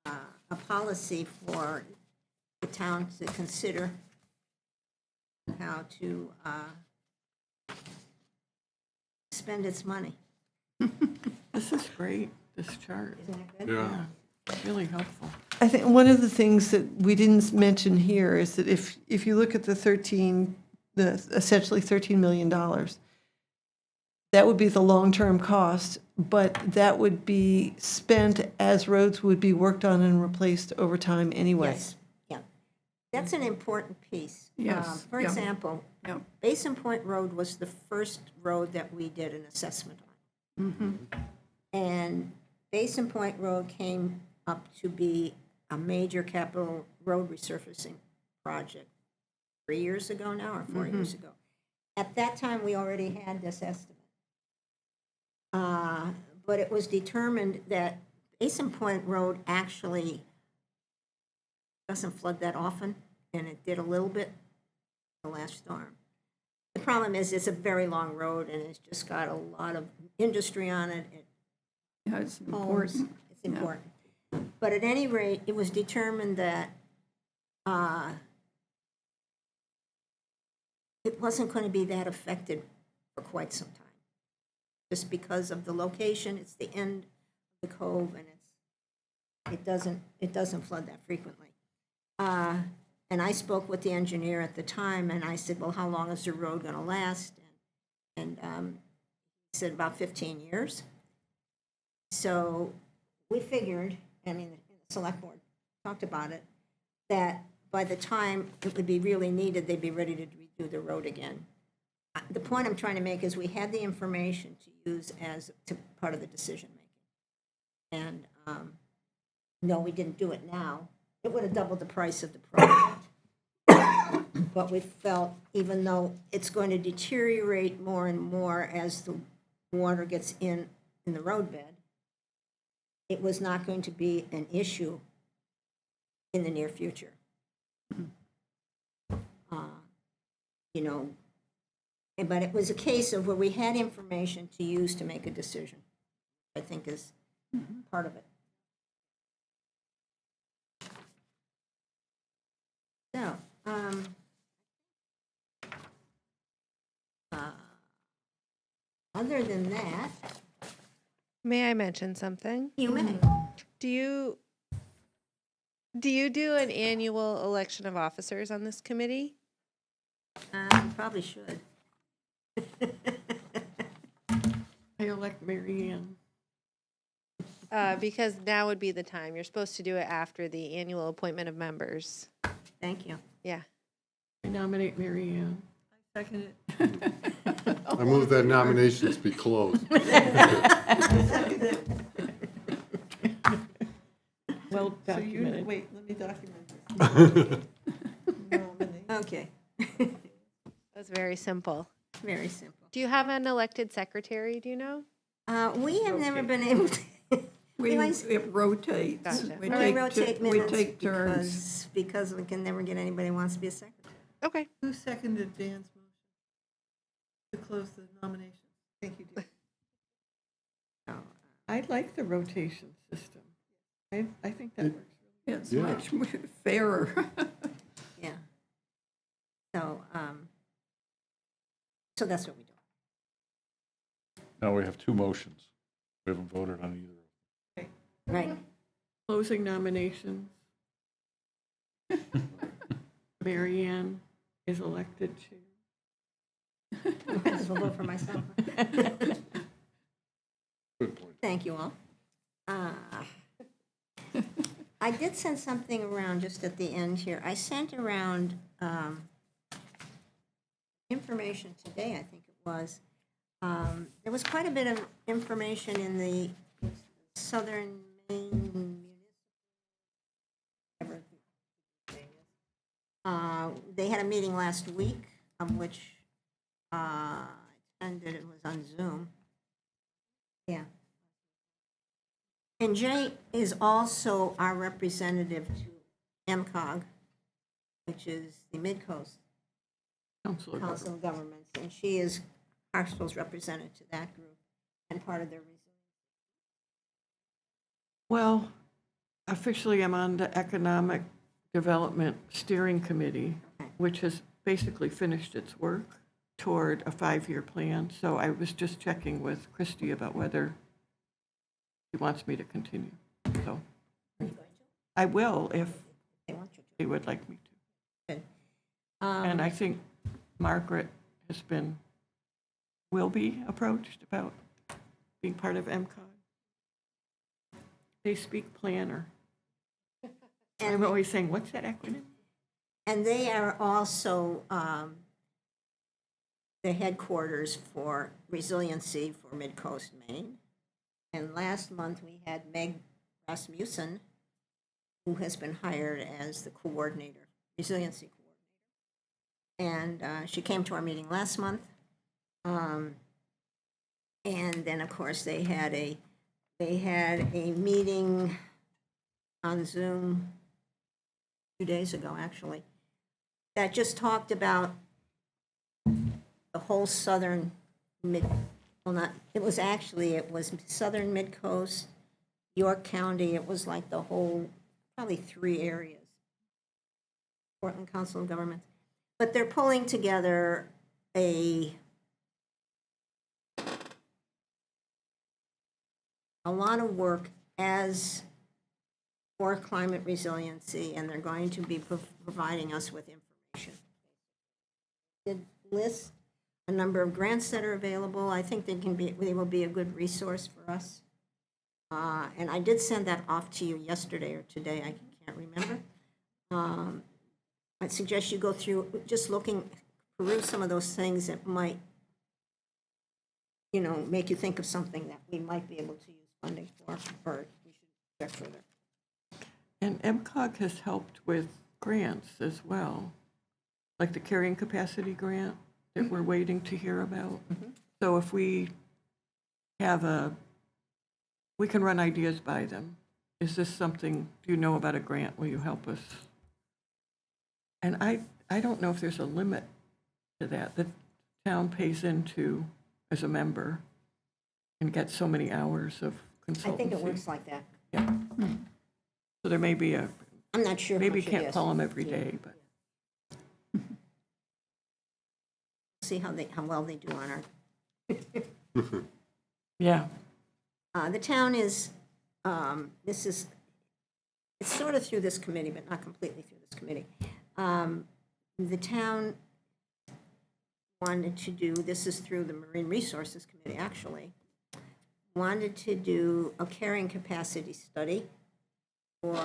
a policy for the town to consider how to spend its money. This is great, this chart. Isn't that good? Yeah. Really helpful. I think one of the things that we didn't mention here is that if you look at the essentially $13 million, that would be the long-term cost, but that would be spent as roads would be worked on and replaced over time anyway. Yes, yeah. That's an important piece. Yes, For yeah. example, Yeah. Basin Point Road was the first road that we did an assessment on. And Basin Point Road came up to be a major capital road resurfacing project 3 years ago now, or 4 years ago. At that time, we already had this estimate. But it was determined that Basin Point Road actually doesn't flood that often, and it did a little bit the last storm. The problem is it's a very long road, and it's just got a lot of industry on it. Yeah, it's Homes. important. It's important. But at any rate, it was determined that it wasn't going to be that affected for quite some time. Just because of the location, it's the end of the cove, and it doesn't flood that frequently. And I spoke with the engineer at the time, and I said, well, how long is the road going to last? And he said about 15 years. So we figured, I mean, the select board talked about it, that by the time it would be really needed, they'd be ready to redo the road again. The point I'm trying to make is we had the information to use as part of the decision making. And no, we didn't do it now. It would have doubled the price of the project. But we felt, even though it's going to deteriorate more and more as the water gets in the roadbed, it was not going to be an issue in the near future. You know, but it was a case of where we had information to use to make a decision, I think is part of it. So, other than that, May I mention something? you may. Do you do an annual election of officers on this committee? Probably should. I elect Mary Ann. Because now would be the time. You're supposed to do it after the annual appointment of members. Thank you. Yeah. I nominate Mary Ann. Second it. I move that nominations be closed. Well So you, documented. wait, let me document this. Nominate. Okay, That's very simple. very simple. Do you have an elected secretary, do you know? We have never been able to. It rotates. Gotcha. We We take rotate we minutes take turns. because we can never get anybody who wants to be a secretary. Okay. Who seconded Dan's motion to close the nomination? Thank you, Dan. I like the rotation system. I think that works. It's Yeah. much fairer. Yeah. So, so that's what we do. Now we have two motions. We haven't voted on either. Right. Closing nominations. Mary Ann is elected chair. Might as well vote for myself. Good point. Thank you all. I did send something around just at the end here. I sent around information today, I think it was. There was quite a bit of information in the Southern Maine Municipal. They had a meeting last week, of which I attended. It was on Zoom. Yeah. And Jay is also our representative to MCOG, which is the Mid-Coast Council of Council of Governments, and she is Hartsville's representative to that group and part of their resilience. Well, officially, I'm on the Economic Development Steering Committee, which has basically finished its work toward a 5-year plan. So I was just checking with Christy about whether he wants me to continue. So I will if They want you he would like me to. to. And I think Margaret will be approached about being part of MCOG. They speak planner. I'm always saying, what's that acronym? And they are also the headquarters for Resiliency for Mid-Coast Maine. And last month, we had Meg Rasmussen, who has been hired as the coordinator, Resiliency coordinator. And she came to our meeting last month. And then, of course, they had a meeting on Zoom 2 days ago, actually, that just talked about the whole southern it was southern Mid-Coast, York County. It was like the whole, probably 3 areas. Portland Council of Governments. But they're pulling together a lot of work as for climate resiliency, and they're going to be providing us with information. Did list a number of grants that are available. I think they will be a good resource for us. And I did send that off to you yesterday or today. I can't remember. I'd suggest you go through just peruse some of those things that might, make you think of something that we might be able to use funding for, or we should check further. And MCOG has helped with grants as well, like the carrying capacity grant that we're waiting to hear about. So if we we can run ideas by them. Is this something, do you know about a grant? Will you help us? And I don't know if there's a limit to that. The town pays into as a member and gets so many hours of consultancy. I think it works like that. Yeah. So there may be I'm not sure. maybe you how much it can't is. call them every day, but. See how well they do on our. Yeah. The town is, it's sort of through this committee, but not completely through this committee. The town wanted to do, this is through the Marine Resources Committee, actually, wanted to do a carrying capacity study for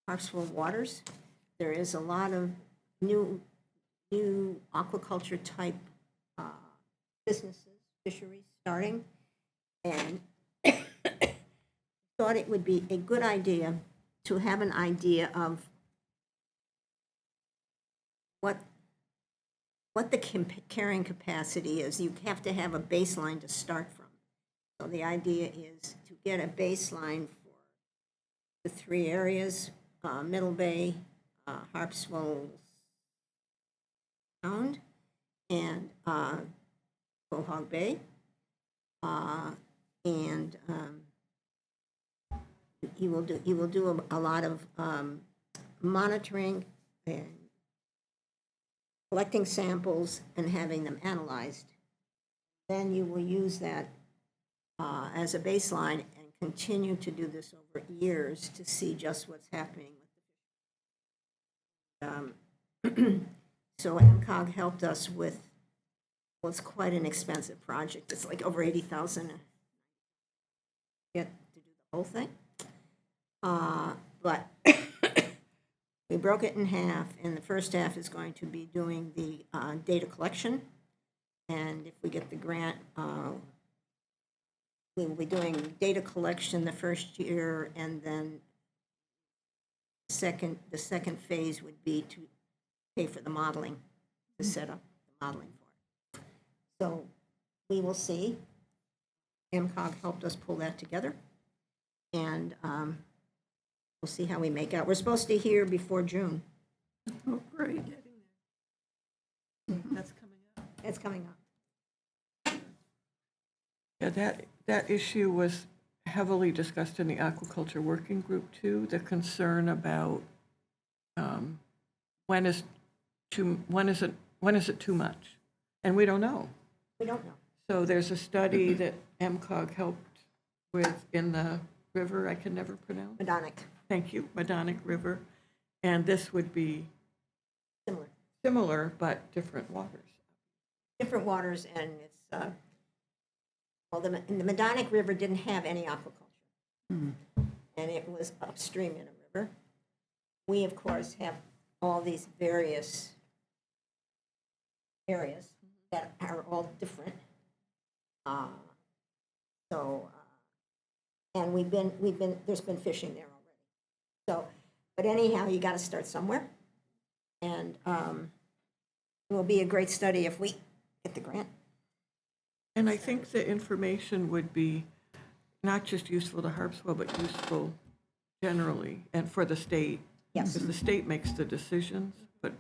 Hartsville waters. There is a lot of new aquaculture type businesses, fisheries starting, and thought it would be a good idea to have an idea of what the carrying capacity is. You have to have a baseline to start from. So the idea is to get a baseline for the 3 areas, Middle Bay, Harpswell Sound, and Quahog Bay. And you will do a lot of monitoring and collecting samples and having them analyzed. Then you will use that as a baseline and continue to do this over years to see just what's happening with so MCOG helped us with what's quite an expensive project. It's like over 80,000 to get to do the whole thing. But we broke it in half, and the first half is going to be doing the data collection. And if we get the grant, we will be doing data collection the first year, and then the second phase would be to pay for the modeling, to set up the modeling for it. So we will see. MCOG helped us pull that together, and we'll see how we make out. We're supposed to hear before June. Oh, great. That's coming up. It's coming up. Yeah, that issue was heavily discussed in the aquaculture working group too, the concern about when is it too much? And we don't know. We don't know. So there's a study that MCOG helped with in the river, I can never pronounce. Madonic, Thank you, Madonic River. And this would be similar. similar, but different waters. Different waters, and it's, well, the Madonic River didn't have any aquaculture. And it was upstream in a river. We, of course, have all these various areas that are all different. And there's been fishing there already. So, but anyhow, you got to start somewhere. And it will be a great study if we get the grant. And I think the information would be not just useful to Harpswell, but useful generally and for the state. Yes. Because the state makes the decisions, but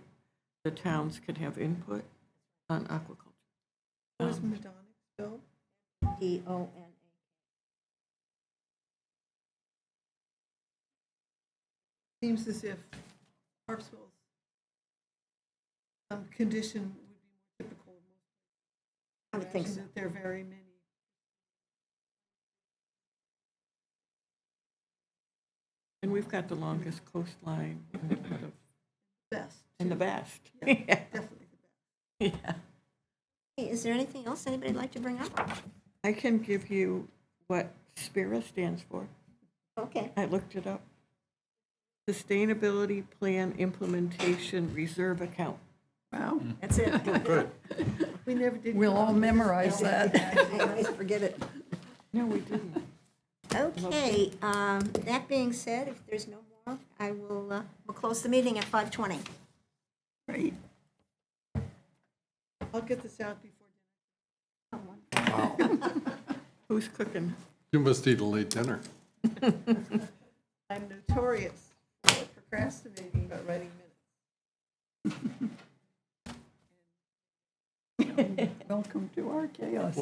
the towns can have input on aquaculture. What is Madonic spelled? DONA. Seems as if Harpswell's condition would be more typical of most places. I would think so. That there are very many. And we've got the longest coastline Best. and the best. Yeah, definitely the best. Yeah. Hey, is there anything else anybody'd like to bring up? I can give you what SPIRA stands for. Okay. I looked it up. Sustainability Plan Implementation Reserve Account. Wow. That's it. Good. We never did. We'll all memorize that. I always forget it. No, we didn't. Okay, that being said, if there's no more, I will, we'll close the meeting at 5:20. Great. I'll get this out before dinner. Who's cooking? You must eat a late dinner. I'm notorious for procrastinating about writing minutes. Welcome to our chaos.